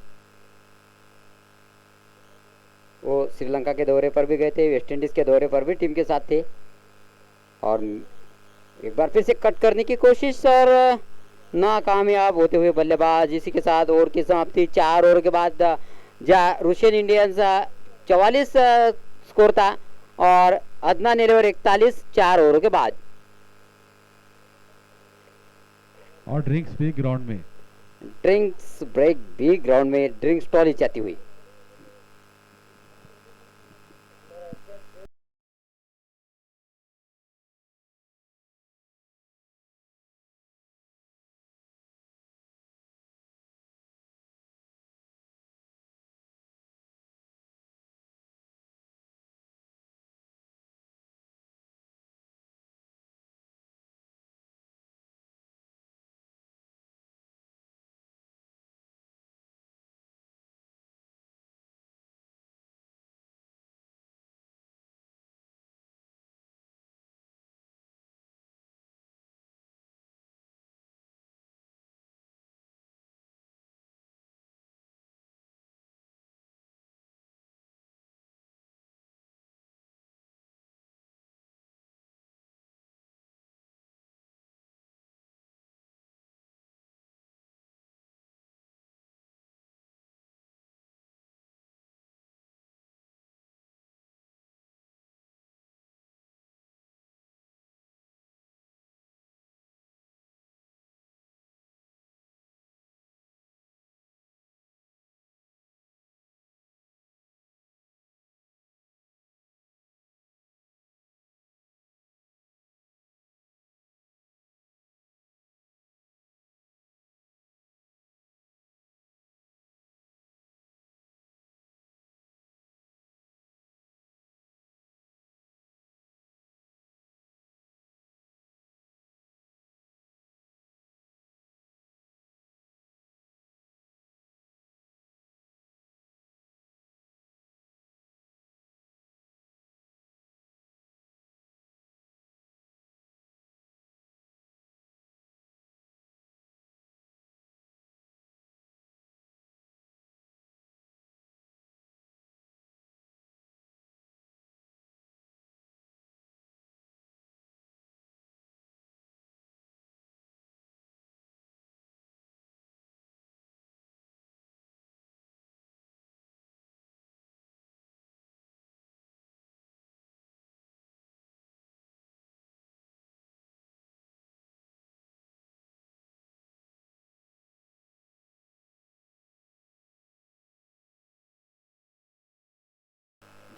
वो श्रीलंका के दौरे पर भी गए थे, वेस्ट इंडीज के दौरे पर भी टीम के साथ थे। और एक बार फिर से कट करने की कोशिश और नाकामयाब होते हुए बल्लेबाज। इसी के साथ ओवर की समाप्ति। 4 ओवर के बाद रूशियन इंडियंस 44 स्कोर था और अदनान एलेवर 41 4 ओवर के बाद। और ड्रिंक्स भी ग्राउंड में, ड्रिंक्स ब्रेक भी ग्राउंड में, ड्रिंक्स टॉली जाती हुई।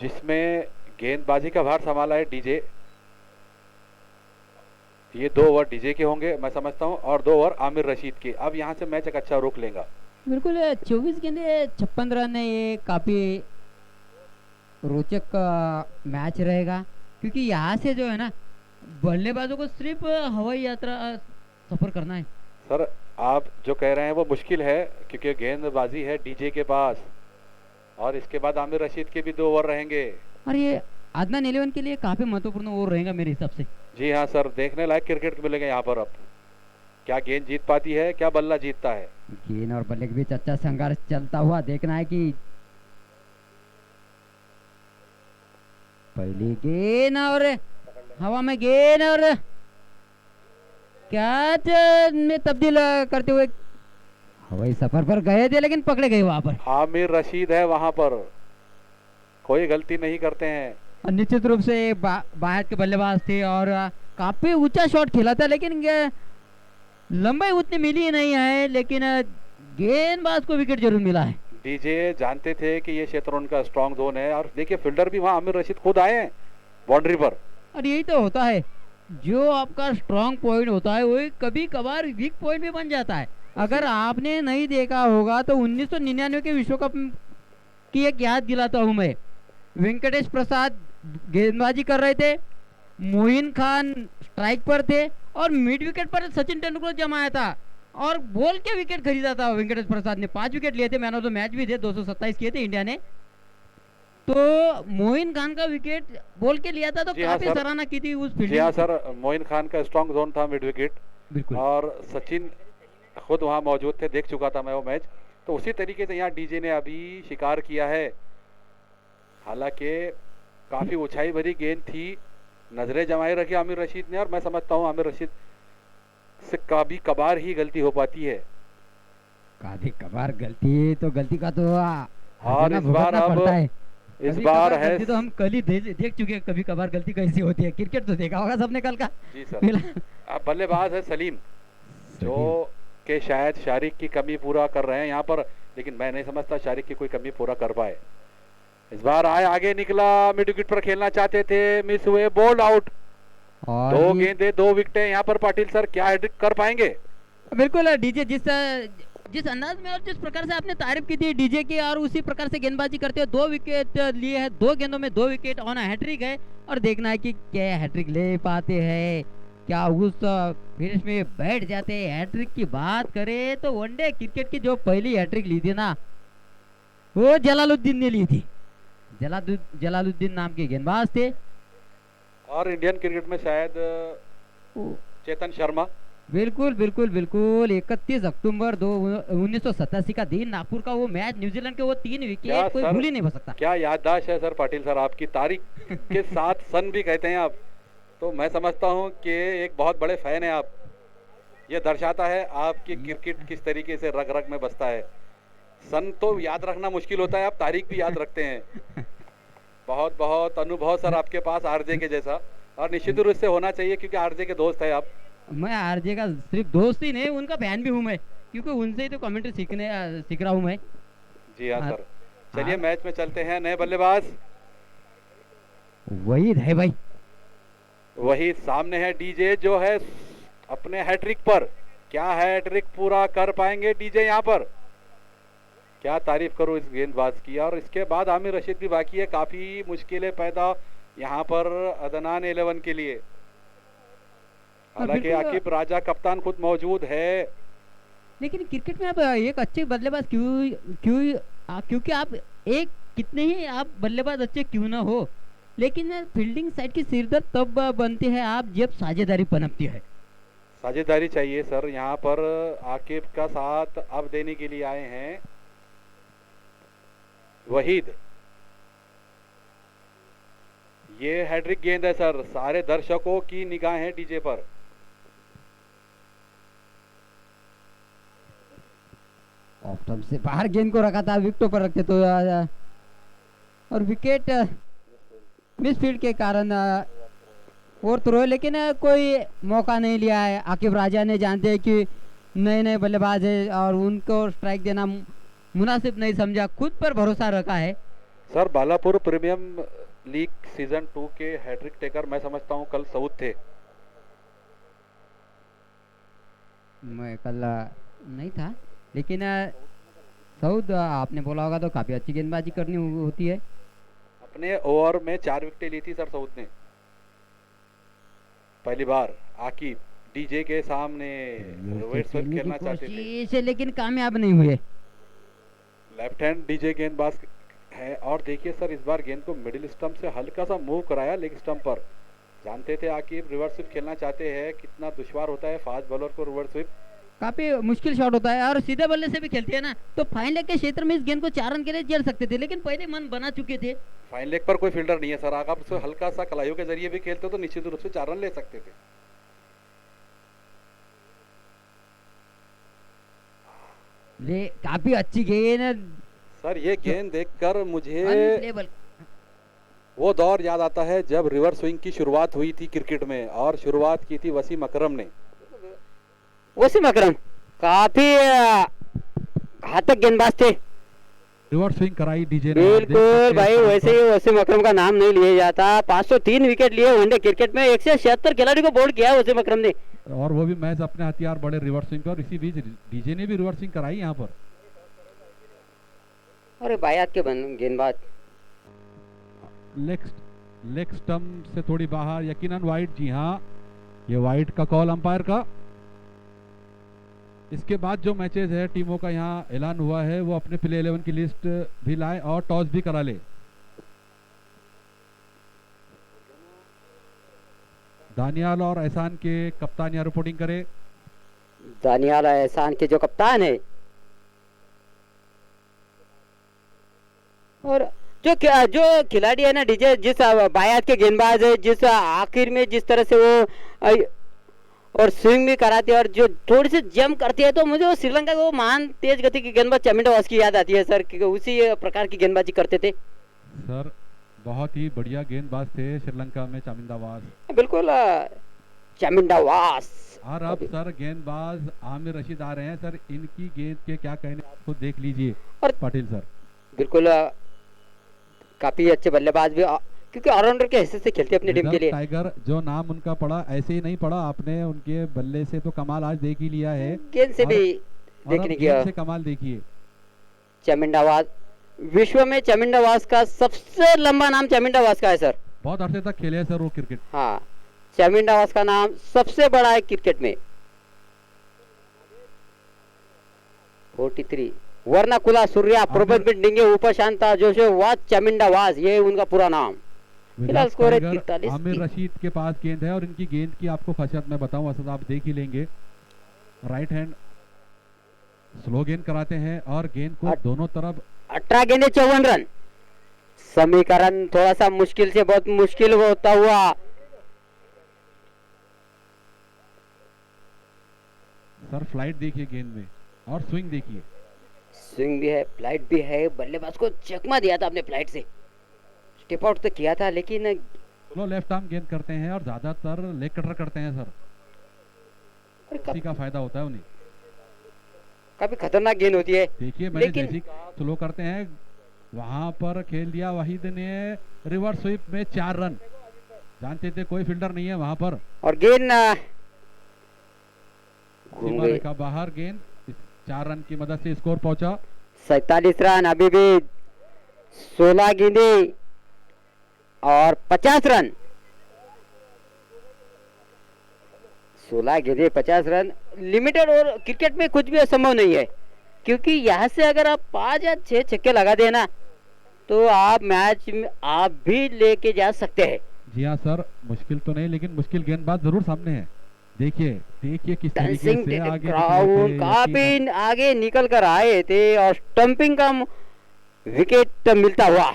जिसमें गेंदबाजी का भार संभाला है डीजे। ये 2 ओवर डीजे के होंगे मैं समझता हूं और 2 ओवर आमिर रशीद के। अब यहां से मैच एक अच्छा रुख लेगा। बिल्कुल 24 गेंदे 56 रन है, ये काफी रोचक मैच रहेगा क्योंकि यहाँ से जो है ना बल्लेबाजों को सिर्फ हवाई यात्रा सफर करना है। सर आप जो कह रहे हैं वो मुश्किल है क्योंकि गेंदबाजी है डीजे के पास और इसके बाद आमिर रशीद के भी 2 ओवर रहेंगे और ये अदनान 11 के लिए काफी महत्वपूर्ण ओवर रहेगा मेरे हिसाब से। जी हाँ सर, देखने लायक क्रिकेट मिलेगा यहाँ पर। अब क्या गेंद जीत पाती है, क्या बल्ला जीतता है। गेंद और बल्ले के बीच अच्छा संघर्ष चलता हुआ देखना है कि पहली गेंद और हवा में गेंद और कैच में तब्दील करते हुए हवाई सफर पर गए थे लेकिन पकड़े गए वहां पर। आमिर रशीद है वहां पर, कोई गलती नहीं करते हैं। निश्चित रूप से बाहर के बल्लेबाज थे और काफी ऊंचा शॉट खेला था लेकिन लंबाई उतनी मिली नहीं है, लेकिन गेंदबाज को विकेट जरूर मिला है। डीजे जानते थे कि ये क्षेत्र उनका स्ट्रांग जोन है और देखिए फील्डर भी वहां आमिर रशीद खुद आए हैं बाउंड्री पर। और यही तो होता है, जो आपका स्ट्रांग पॉइंट होता है वही कभी कभार वीक पॉइंट भी बन जाता है। अगर आपने नहीं देखा होगा तो 1999 के विश्व कप की एक याद दिलाता हूँ मैं। वेंकटेश प्रसाद गेंदबाजी कर रहे थे, मोइन खान स्ट्राइक पर थे और मिड विकेट पर सचिन तेंदुलकर जमाया था और बोल के विकेट खरीदा था वेंकटेश प्रसाद ने। 5 विकेट लिए थे, मैन ऑफ द मैच भी थे, 227 किए थे इंडिया ने। तो मोइन खान का विकेट बोल के लिया था, तो जी हाँ काफी सर। सराहना की थी उस जी फील्डिंग हाँ की। सर, मोइन खान का स्ट्रांग जोन था मिड विकेट बिल्कुल। और सचिन खुद वहां मौजूद थे, देख चुका था मैं वो मैच। तो उसी तरीके से यहाँ डीजे ने अभी शिकार किया है। हालांकि काफी ऊंचाई भरी गेंद थी, नजरें जमाए रखी आमिर रशीद ने, और मैं समझता हूँ आमिर रशीद से कभी कभार ही गलती हो पाती है। कभी कभार गलती तो गलती का तो और इस बार भुगतना पड़ता है। इस कभी बार कभार है गलती तो हम कल ही देख चुके हैं, कभी कभार गलती कैसी होती है। क्रिकेट तो देखा होगा सबने कल का। जी सर। अब बल्लेबाज है सलीम, जो के शायद शारिक की कमी पूरा कर रहे हैं यहाँ पर, लेकिन मैं नहीं समझता शारिक की कोई कमी पूरा कर पाए। इस बार आगे निकला, मिड विकेट पर खेलना चाहते थे, मिस हुए, बोल्ड आउट। और 2 गेंदे 2 विकेटें यहाँ पर। पाटिल सर क्या हैट्रिक कर पाएंगे? बिल्कुल डीजे, जिस अंदाज में और जिस प्रकार से आपने तारीफ की थी डीजे की, और उसी प्रकार से गेंदबाजी करते हुए 2 विकेट लिए हैं, 2 गेंदों में 2 विकेट ऑन हैट्रिक है। और देखना है कि क्या हैट्रिक ले पाते हैं, क्या उस फिनिश में बैठ जाते हैं। हैट्रिक की बात करें तो वनडे क्रिकेट की जो पहली हैट्रिक ली थी ना, वो जलालुद्दीन ने ली थी। जलालुद्दीन नाम के गेंदबाज थे। और इंडियन क्रिकेट में शायद चेतन शर्मा। बिल्कुल बिल्कुल बिल्कुल 31 अक्टूबर 1987 का दिन, नागपुर का वो मैच, न्यूजीलैंड के वो 3 क्या विकेट कोई सर? भूल ही नहीं सकता। क्या याददाश्त है सर पाटिल सर आपकी, तारीख के साथ सन भी कहते हैं आप, तो मैं समझता हूं कि एक बहुत बड़े फैन है आप। ये दर्शाता है आपकी क्रिकेट किस तरीके से रग रग में बसता है। सन तो याद रखना मुश्किल होता है, आप तारीख भी याद रखते हैं। बहुत बहुत अनुभव सर आपके पास आरजे के जैसा, और निश्चित रूप से होना चाहिए क्योंकि आरजे के दोस्त है आप। मैं आरजे का सिर्फ दोस्त ही नहीं, उनका फैन भी हूँ मैं, क्योंकि उनसे ही तो कमेंट्री सीख रहा हूँ मैं। जी हाँ हाँ। सर। चलिए मैच में चलते हैं। नए बल्लेबाज वही है भाई, वही सामने है डीजे, जो है अपने हैट्रिक पर। क्या हैट्रिक पूरा कर पाएंगे डीजे यहाँ पर? क्या तारीफ करूं इस गेंदबाज की। और इसके बाद आमिर रशीद भी बाकी है। काफी मुश्किलें पैदा यहाँ पर अदनान 11 के लिए। हालांकि बिल्कुल। आकिब राजा कप्तान खुद मौजूद है। लेकिन क्रिकेट में आप एक अच्छे बल्लेबाज क्योंकि आप एक कितने ही आप बल्लेबाज अच्छे क्यों ना हो, लेकिन फील्डिंग साइड की सिरदर्द तब बनती है आप जब साझेदारी पनपती है। साझेदारी चाहिए सर। यहाँ पर आकिब का साथ अब देने के लिए आए हैं वहीद। ये हैट्रिक गेंद है सर, सारे दर्शकों की निगाहें डीजे पर। ऑफ स्टंप से बाहर गेंद को रखा था, विकेटों पर रखते तो और विकेट मिसफील्ड के कारण और थ्रो, लेकिन कोई मौका नहीं लिया है। आकिब राजा ने, जानते हैं कि नए नए बल्लेबाज है और उनको स्ट्राइक देना मुनासिब नहीं समझा, खुद पर भरोसा रखा है। Sir Balapur premium league season 2 के हैट्रिक टेकर मैं समझता हूं कल सऊद थे। मैं कल नहीं था, लेकिन सऊद आपने बोला होगा तो काफी अच्छी गेंदबाजी करनी होती है। अपने ओवर में 4 विकेटें ली थी सर सऊद ने पहली बार। आकिब डीजे के सामने रिवर्स स्वीप खेलना चाहते थे, कोशिश है, लेकिन कामयाब नहीं हुए। लेफ्ट हैंड डीजे गेंदबाज है। और देखिए सर इस बार गेंद को मिडिल स्टंप से हल्का सा मूव कराया लेग स्टंप पर। जानते थे आकिब रिवर्स स्वीप खेलना चाहते हैं, कितना दुश्वार होता है फास्ट बॉलर को रिवर्स स्वीप। काफी मुश्किल शॉट होता है, और सीधे बल्ले से भी खेलते हैं ना, तो फाइन लेग के क्षेत्र में इस गेंद को 4 रन के लिए झेल सकते थे, लेकिन पहले मन बना चुके थे। फाइन लेग पर कोई फील्डर नहीं है सर, आप उसको हल्का सा कलाइयों के जरिए भी खेलते हो तो निश्चित रूप से 4 रन ले सकते थे। ले काफी अच्छी गेंद सर ये गेंद देखकर मुझे अनप्लेबल। वो दौर याद आता है जब रिवर्स स्विंग की शुरुआत हुई थी क्रिकेट में, और शुरुआत की थी वसीम अकरम ने। वसीम अकरम काफी घातक गेंदबाज थे। रिवर्स स्विंग कराई डीजे ने, आप देख सकते बिल्कुल हैं भाई, स्टार वैसे पर। ही वसीम अकरम का नाम नहीं लिया जाता। 503 विकेट लिए वनडे क्रिकेट में, 176 खिलाड़ी को बोल्ड किया वसीम अकरम ने। और वो भी मैच अपने हथियार बड़े रिवर्स स्विंग पे, और इसी बीच डीजे ने भी रिवर्स स्विंग कराई यहाँ पर। अरे बायात के गेंदबाज लेग स्टंप से थोड़ी बाहर, यकीनन वाइड। जी हाँ, ये वाइड का कॉल अंपायर का। इसके बाद जो मैचेस है टीमों का यहाँ ऐलान हुआ है, वो अपने प्ले 11 की लिस्ट भी लाए और टॉस भी करा ले। दानियाल और एहसान के कप्तान यहाँ रिपोर्टिंग करे। दानियाल एहसान के जो कप्तान है, और जो खिलाड़ी है ना डीजे, जिस बायात के गेंदबाज है, जिस आखिर में जिस तरह से वो और स्विंग भी कराते हैं और जो थोड़ी सी जंप करती है, तो मुझे वो श्रीलंका के वो महान तेज गति की गेंदबाज चमिंडा वास की याद आती है सर, क्योंकि उसी प्रकार की गेंदबाजी करते थे सर। बहुत ही बढ़िया गेंदबाज थे श्रीलंका में चामिंदा वास। बिल्कुल चमिंडा वास। और अब सर गेंदबाज आमिर रशीद आ रहे हैं सर, इनकी गेंद के क्या कहने आपको देख लीजिए और पाटिल सर। बिल्कुल काफी अच्छे बल्लेबाज भी, क्योंकि ऑलराउंडर के हिस्से से खेलते अपनी टीम के विदर्भ लिए। टाइगर जो नाम उनका पड़ा, ऐसे ही नहीं पड़ा, आपने उनके बल्ले से तो कमाल आज देख ही लिया है, गेंद से और- भी और देखने अब की गेंद से कमाल देखिए। चमिंडा वास, विश्व में चमिंडा वास का सबसे लंबा नाम चमिंडा वास का है सर। बहुत अरसे तक खेले हैं सर वो क्रिकेट। हाँ, चमिंडा वास का नाम सबसे बड़ा है क्रिकेट में। 43 वर्नाकुला सूर्या प्रबंध डिंगे उपशांता जोशे वास चमिंडा वास, ये उनका पूरा नाम। फिलहाल विदर्भ स्कोर है टाइगर 43 आमिर रशीद के पास गेंद है, और इनकी गेंद की आपको खासियत मैं बताऊं, असद आप देख ही लेंगे। राइट हैंड स्लो गेंद कराते हैं और गेंद को दोनों तरफ 18 गेंदे 54 रन। समीकरण थोड़ा सा मुश्किल से बहुत मुश्किल होता हुआ, सर फ्लाइट देखिए गेंद में, और स्विंग देखिए। स्विंग भी है, फ्लाइट भी है। बल्लेबाज को चकमा दिया था अपने फ्लाइट से, स्टेप आउट तो किया था, लेकिन स्लो लेफ्ट आर्म गेंद करते हैं और ज्यादातर लेग कटर करते हैं सर, इसी का फायदा होता है उन्हें। काफी खतरनाक गेंद होती है। देखिए मैंने लेकिन जैसी स्लो करते हैं, वहां पर खेल दिया वाहिद ने रिवर्स स्वीप में 4 रन। जानते थे कोई फील्डर नहीं है वहां पर, और गेंद घूम सीमा गई। रेखा बाहर। गेंद 4 रन की मदद से स्कोर पहुंचा। 47 रन, अभी भी 16 गेंदे और 50 रन। 16 गेंदे 50 रन लिमिटेड, और क्रिकेट में कुछ भी असंभव नहीं है, क्योंकि यहाँ से अगर आप 5 या 6 छक्के लगा देना, तो आप मैच में आप भी लेके जा सकते हैं। जी हाँ सर, मुश्किल तो नहीं, लेकिन मुश्किल गेंदबाज जरूर सामने है। देखिए देखिए किस तरीके डांसिंग से आगे क्राउन निकले थे, काफी आगे निकल कर आए थे, और स्टंपिंग का विकेट मिलता हुआ।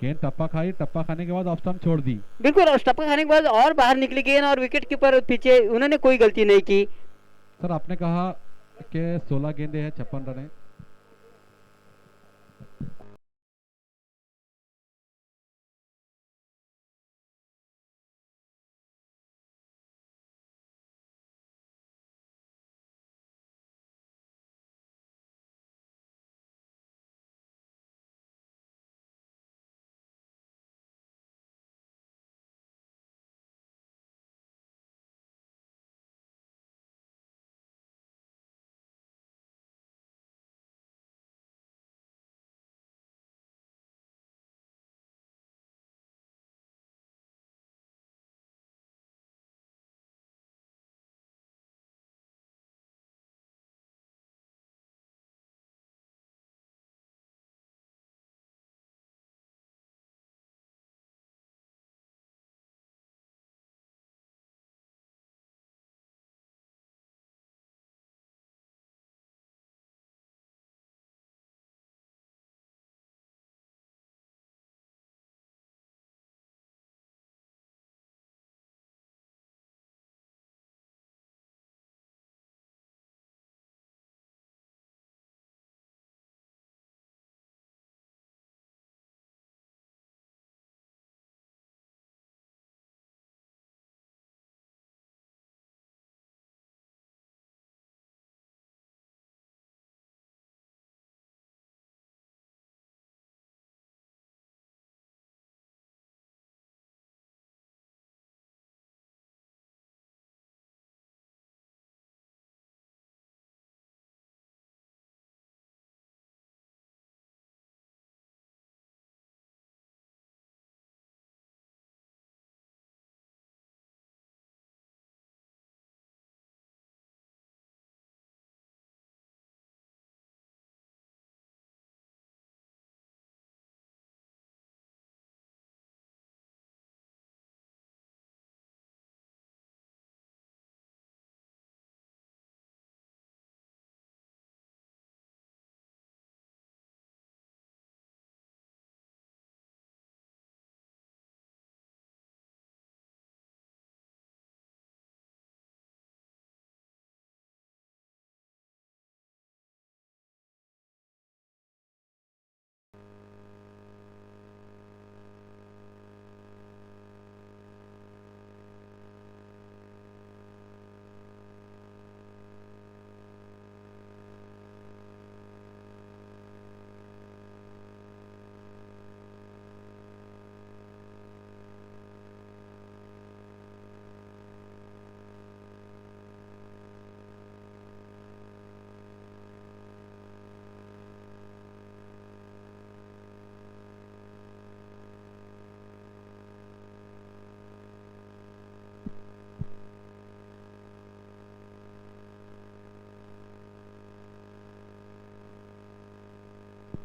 गेंद टप्पा खाई, टप्पा खाने के बाद ऑफ स्टंप छोड़ दी। बिल्कुल, और टप्पा खाने के बाद और बाहर निकली गेंद, और विकेट कीपर पीछे, उन्होंने कोई गलती नहीं की। सर आपने कहा कि 16 गेंदे हैं, 56 रन है।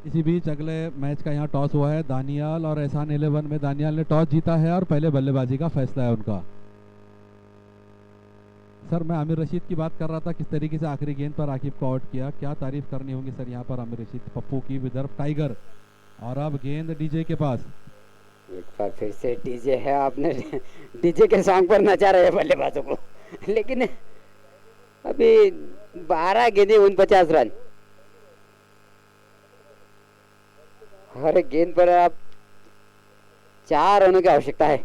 इसी बीच अगले मैच का यहाँ टॉस हुआ है दानियाल और एहसान 11 में दानियाल ने टॉस जीता है और पहले बल्लेबाजी का फैसला है उनका। सर मैं आमिर रशीद की बात कर रहा था, किस तरीके से आखिरी गेंद पर आकिब को आउट किया, क्या तारीफ करनी होगी सर यहाँ पर आमिर रशीद पप्पू की, विदर्भ टाइगर। और अब गेंद डीजे के पास। एक बार फिर से डीजे है, आपने डीजे के सॉन्ग पर नचा रहे हैं बल्लेबाजों को, लेकिन अभी 12 गेंदें 49 रन। हर एक गेंद पर आप 4 रनों की आवश्यकता है।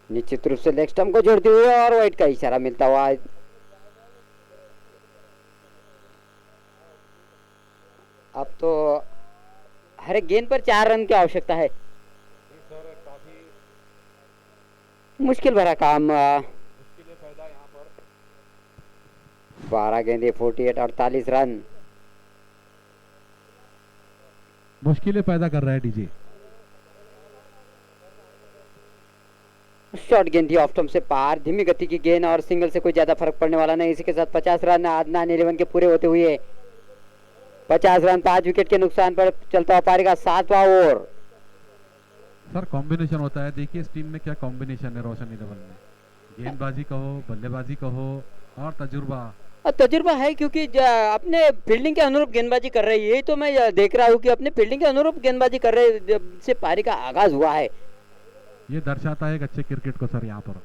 निश्चित रूप से लेग स्टंप को जोड़ते हुए और वाइट का इशारा मिलता हुआ। अब तो हर एक गेंद पर 4 रन की आवश्यकता है। मुश्किल भरा काम। 12 गेंदे 48 रन। मुश्किलें पैदा कर रहा है डीजे। शॉर्ट गेंद थी ऑफ स्टंप से पार, धीमी गति की गेंद और सिंगल से कोई ज्यादा फर्क पड़ने वाला नहीं। इसी के साथ 50 रन अदनान 11 के पूरे होते हुए 50 रन 5 विकेट के नुकसान पर चलता हुआ पारी का 7वां ओवर। सर कॉम्बिनेशन होता है, देखिए इस टीम में क्या कॉम्बिनेशन है रोशन 11 में, गेंदबाजी कहो बल्लेबाजी कहो और तजुर्बा है, क्योंकि अपने फील्डिंग के अनुरूप गेंदबाजी कर रही है। यही तो मैं देख रहा हूँ कि अपने फील्डिंग के अनुरूप गेंदबाजी कर रहे जब से पारी का आगाज हुआ है। ये दर्शाता है एक अच्छे क्रिकेट को सर। यहाँ पर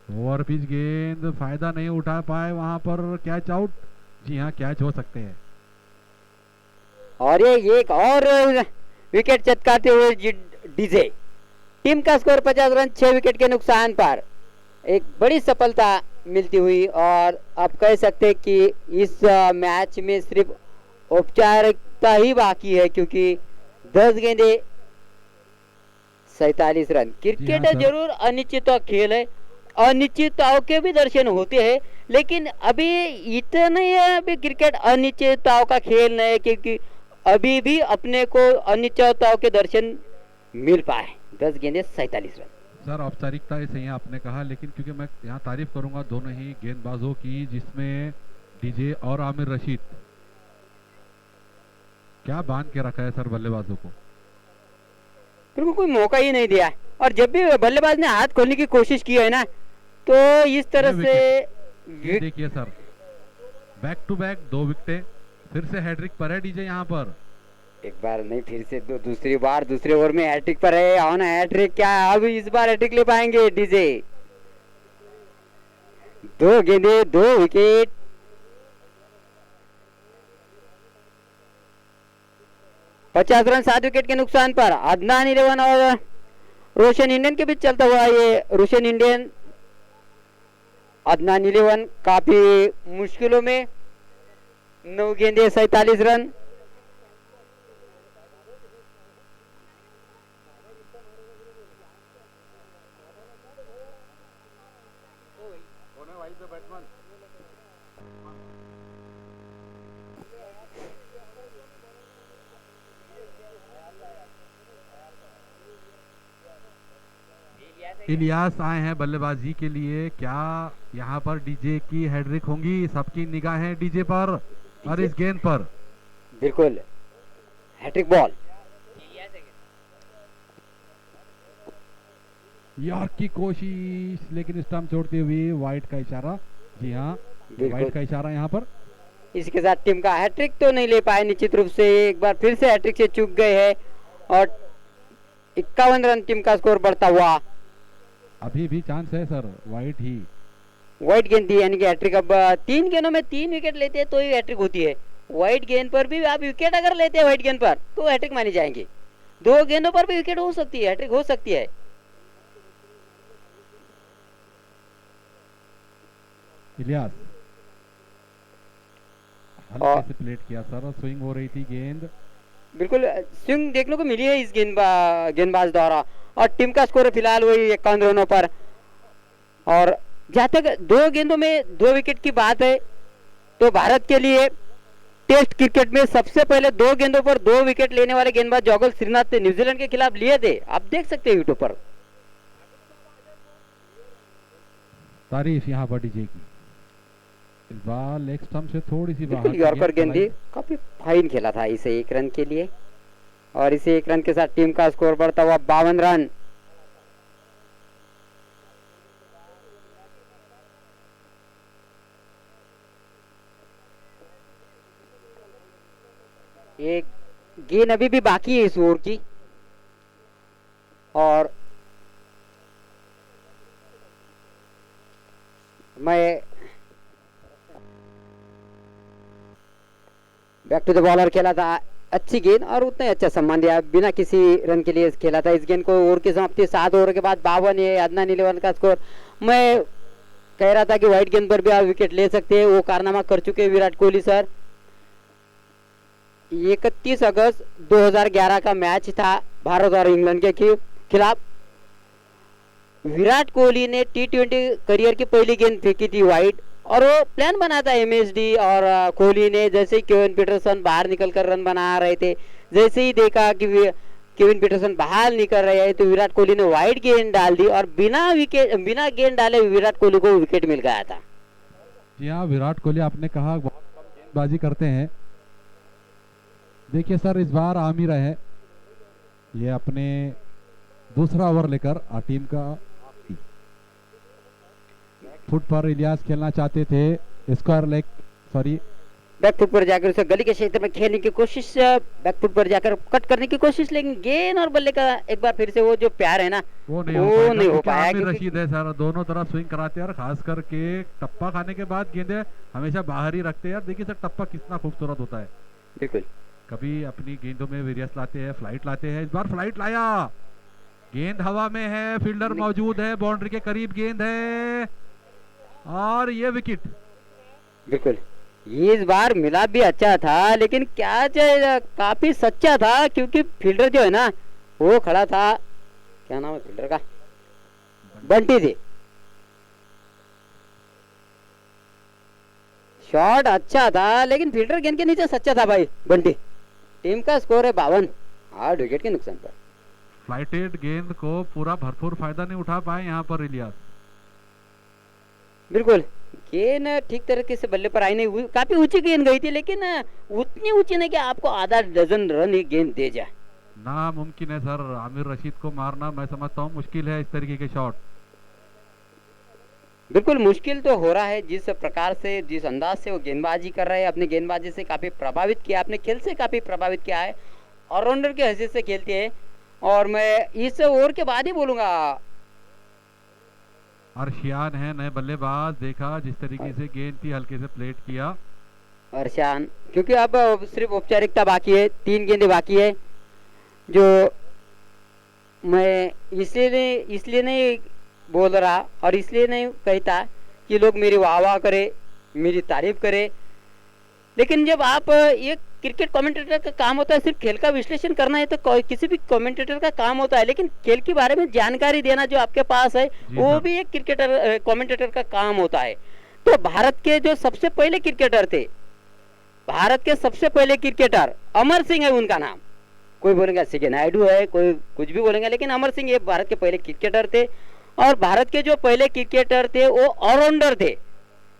ओवर पिच गेंद फायदा नहीं उठा पाए, वहां पर कैच आउट। जी हाँ कैच हो सकते हैं। और ये एक और विकेट चटकाते हुए डीजे। टीम का स्कोर 50 रन 6 विकेट के नुकसान पर एक बड़ी सफलता मिलती हुई। और आप कह सकते हैं कि इस मैच में सिर्फ औपचारिकता ही बाकी है, क्योंकि 10 गेंदे 47 रन। क्रिकेट जरूर अनिश्चितता खेल है, अनिश्चितताओं के भी दर्शन होते हैं, लेकिन अभी इतने अभी क्रिकेट अनिश्चितताओं का खेल नहीं है, क्योंकि अभी भी अपने को अनिश्चितताओं के दर्शन मिल पाए। 10 गेंदे 47 रन। सर औपचारिकता सही आपने कहा, लेकिन क्योंकि मैं यहाँ तारीफ करूंगा दोनों ही गेंदबाजों की, जिसमें डीजे और आमिर रशीद क्या बांध के रखा है सर बल्लेबाजों को। बिल्कुल कोई मौका ही नहीं दिया, और जब भी बल्लेबाज ने हाथ खोलने की कोशिश की है ना, तो इस तरह से देखिए सर बैक टू बैक 2 विकेटें, फिर से हैट्रिक पर है डीजे यहाँ पर। एक बार नहीं फिर से दूसरी बार दूसरे ओवर में हैट्रिक पर है। ऑन हैट्रिक क्या अब इस बार हैट्रिक ले पाएंगे डीजे। 2 गेंदे 2 विकेट। पचास रन 7 विकेट के नुकसान पर अदनान 11 और रोशन इंडियन के बीच चलता हुआ ये रोशन इंडियन अदनान 11 काफी मुश्किलों में। 9 गेंदे 47 रन। इलियास आए हैं बल्लेबाजी के लिए, क्या यहाँ पर डीजे की हैट्रिक होंगी? सबकी निगाहें डीजे पर और इस गेंद पर। बिल्कुल हैट्रिक बॉल। यार की कोशिश, लेकिन स्टंप छोड़ते हुए वाइट का इशारा। जी हाँ वाइट का इशारा यहाँ पर। इसके साथ टीम का हैट्रिक तो नहीं ले पाए निश्चित रूप से, एक बार फिर से हैट्रिक से चूक गए हैं और 51 रन टीम का स्कोर बढ़ता हुआ। अभी भी चांस है सर, वाइट ही वाइट गेंद थी, यानी कि हैट्रिक। अब 3 गेंदों में 3 विकेट लेते हैं तो ही हैट्रिक होती है। वाइट गेंद पर भी आप विकेट अगर लेते हैं वाइट गेंद पर तो हैट्रिक मानी जाएंगे। 2 गेंदों पर भी विकेट हो सकती है, हैट्रिक हो सकती है। इलियास हल्के से प्लेट किया सर, स्विंग हो रही थी गेंद। बिल्कुल स्विंग देखने को मिली है इस गेंदबाज द्वारा। और टीम का स्कोर फिलहाल वही 51 रनों पर। और जहां तक 2 गेंदों में 2 विकेट की बात है, तो भारत के लिए टेस्ट क्रिकेट में सबसे पहले 2 गेंदों पर 2 विकेट लेने वाले गेंदबाज जोगल श्रीनाथ ने न्यूजीलैंड के खिलाफ लिए थे। आप देख सकते हैं यूट्यूब पर। तारीफ यहाँ पर डीजे की। इस बार लेग स्टंप से थोड़ी सी बाहर बिल्कुल यॉर्कर गेंद गेंद भी काफी फाइन खेला था इसे 1 रन के लिए, और इसे 1 रन के साथ टीम का स्कोर बढ़ता हुआ 52 रन। एक गेंद अभी भी बाकी है इस ओवर की, और मैं बैक टू द बॉलर खेला था, अच्छी गेंद और उतना ही अच्छा सम्मान दिया, बिना किसी रन के लिए खेला था इस गेंद को। ओवर की समाप्ति 7 ओवर के बाद 52 है अदनान 11 का स्कोर। मैं कह रहा था कि व्हाइट गेंद पर भी आप विकेट ले सकते हैं, वो कारनामा कर चुके हैं विराट कोहली सर। 31 अगस्त 2011 का मैच था भारत और इंग्लैंड के खिलाफ। विराट कोहली ने T20 करियर की पहली गेंद फेंकी थी वाइड, और वो प्लान बना था MSD, और कोहली ने जैसे ही केविन पीटरसन बाहर निकलकर रन बना रहे थे, जैसे ही देखा कि केविन पीटरसन बाहर निकल रहे हैं तो विराट कोहली ने वाइड गेंद डाल दी, और बिना गेंद डाले विराट कोहली को विकेट मिल गया था। जी हाँ, विराट कोहली आपने कहा बहुत कम गेंदबाजी करते हैं। देखिए सर, इस बार आमिर है, ये अपने दूसरा ओवर लेकर टीम का फुट पर इलियास खेलना चाहते थे, square leg sorry back foot पर जाकर उसे गली के क्षेत्र में खेलने की कोशिश, बैक फुट पर जाकर कट करने की कोशिश, लेकिन गेंद और बल्ले का एक बार फिर से वो जो प्यार है ना वो नहीं हो पाया। आमिर रशीद है सर, दोनों तरफ स्विंग कराते हैं, और खास करके टप्पा खाने के बाद गेंदें हमेशा बाहर ही रखते हैं। देखिए सर, टप्पा कितना खूबसूरत होता है। बिल्कुल, कभी अपनी गेंदों में वेरियस लाते हैं, फ्लाइट लाते हैं। इस बार फ्लाइट लाया, गेंद हवा में है, फील्डर मौजूद है, बाउंड्री के करीब गेंद है, और ये विकेट। बिल्कुल, ये इस बार मिला भी अच्छा था, लेकिन क्या काफी सच्चा था, क्योंकि फील्डर जो है ना वो खड़ा था, क्या नाम है फील्डर का, बंटी थी। शॉट अच्छा था, लेकिन फील्डर गेंद के नीचे सच्चा था भाई बंटी। टीम का स्कोर है 52, 8 विकेट के नुकसान पर। फ्लाइटेड गेंद को पूरा भरपूर फायदा नहीं उठा पाए यहाँ पर इलियास। बिल्कुल, गेंद ठीक तरीके से बल्ले पर आई नहीं, काफी ऊंची गेंद गई थी, लेकिन उतनी ऊंची नहीं कि आपको आधा डजन रन ही गेंद दे जाए। नामुमकिन है सर, आमिर रशीद को मारना मैं समझता हूँ मुश्किल है इस तरीके के शॉट। बिल्कुल मुश्किल तो हो रहा है, जिस प्रकार से जिस अंदाज से वो गेंदबाजी कर रहे हैं, अपनी गेंदबाजी से काफी प्रभावित किया, अपने खेल से काफी प्रभावित किया है, ऑलराउंडर की हैसियत से खेलते हैं। और मैं इस ओवर के बाद ही बोलूंगा, अर्शियान है नए बल्लेबाज, देखा जिस तरीके से गेंद थी हल्के से प्लेट किया अर्शान, क्योंकि अब सिर्फ औपचारिकता बाकी है, 3 गेंदें बाकी है, जो मैं इसलिए नहीं बोल रहा और इसलिए नहीं कहता कि लोग मेरी वाह वाह करे, मेरी तारीफ करे, लेकिन जब आप एक क्रिकेट कमेंटेटर का काम होता है सिर्फ खेल का विश्लेषण करना है, तो किसी भी कमेंटेटर का काम होता है, लेकिन खेल के बारे में जानकारी देना जो आपके पास है वो भी एक क्रिकेटर कमेंटेटर का काम होता है। तो भारत के जो सबसे पहले क्रिकेटर थे, भारत के सबसे पहले क्रिकेटर अमर सिंह है उनका नाम। कोई बोलेगा सीके नायडू है, कोई कुछ भी बोलेंगे, लेकिन अमर सिंह ये भारत के पहले क्रिकेटर थे। और भारत के जो पहले क्रिकेटर थे वो ऑलराउंडर थे,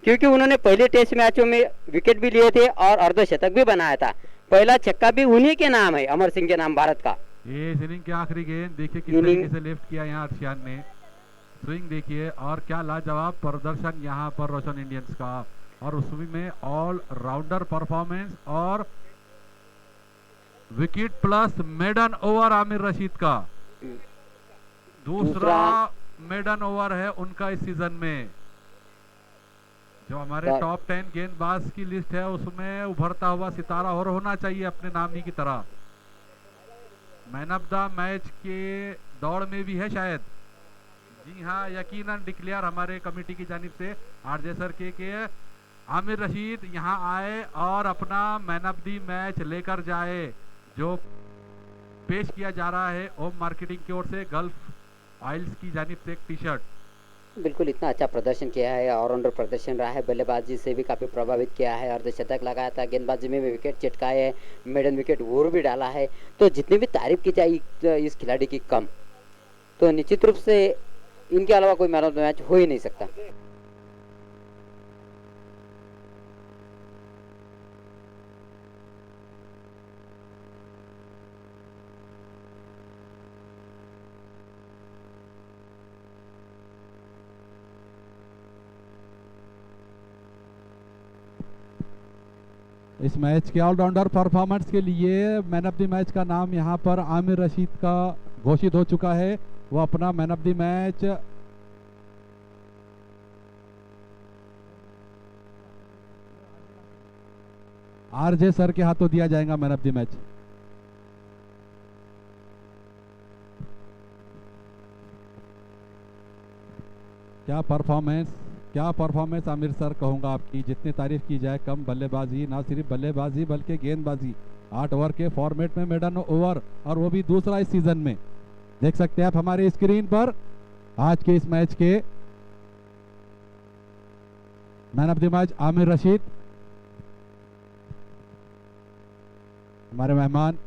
क्योंकि उन्होंने पहले टेस्ट मैचों में विकेट भी लिए थे और अर्धशतक भी बनाया था। पहला छक्का भी उन्हीं के नाम है, अमर सिंह के नाम भारत का। ये इस इनिंग की आखिरी गेंद देखिए किस तरीके से लेफ्ट किया यहाँ अर्शियान ने, स्विंग देखिए, और क्या लाजवाब प्रदर्शन यहाँ पर रोशन इंडियंस का, और उसमें ऑल राउंडर परफॉर्मेंस और wicket plus maiden over Aamir Rashid का, दूसरा मेडन ओवर है उनका इस सीजन में। जो हमारे टॉप 10 गेंदबाज की लिस्ट है उसमें उभरता हुआ सितारा और होना चाहिए अपने नामी की तरह। मैन ऑफ द मैच के दौड़ में भी है शायद। जी हाँ, यकीनन डिक्लेयर हमारे कमेटी की जानिब से आरजे सर के आमिर रशीद यहाँ आए और अपना मैन ऑफ द मैच लेकर जाए, जो पेश किया जा रहा है ओम मार्केटिंग की ओर से गल्फ ऑयल्स की जानिब से एक टी शर्ट। बिल्कुल इतना अच्छा प्रदर्शन किया है, ऑलराउंडर प्रदर्शन रहा है, बल्लेबाजी से भी काफ़ी प्रभावित किया है, अर्धशतक लगाया था, गेंदबाजी में भी विकेट चिटकाए है, मेडन विकेट वो भी डाला है। तो जितनी भी तारीफ की जाए इस खिलाड़ी की कम, तो निश्चित रूप से इनके अलावा कोई मैन ऑफ द मैच हो ही नहीं सकता। इस मैच के ऑलराउंडर परफॉर्मेंस के लिए मैन ऑफ द मैच का नाम यहाँ पर आमिर रशीद का घोषित हो चुका है। वो अपना man of the match RJ sir के हाथों दिया जाएगा मैन ऑफ द मैच। क्या परफॉर्मेंस आमिर सर कहूंगा आपकी, जितनी तारीफ की जाए कम। बल्लेबाजी, ना सिर्फ बल्लेबाजी बल्कि गेंदबाजी, 8 ओवर के फॉर्मेट में मेडन ओवर, और वो भी दूसरा इस सीजन में। देख सकते हैं आप हमारी स्क्रीन पर आज के इस मैच के man of the match Aamir Rashid, हमारे मेहमान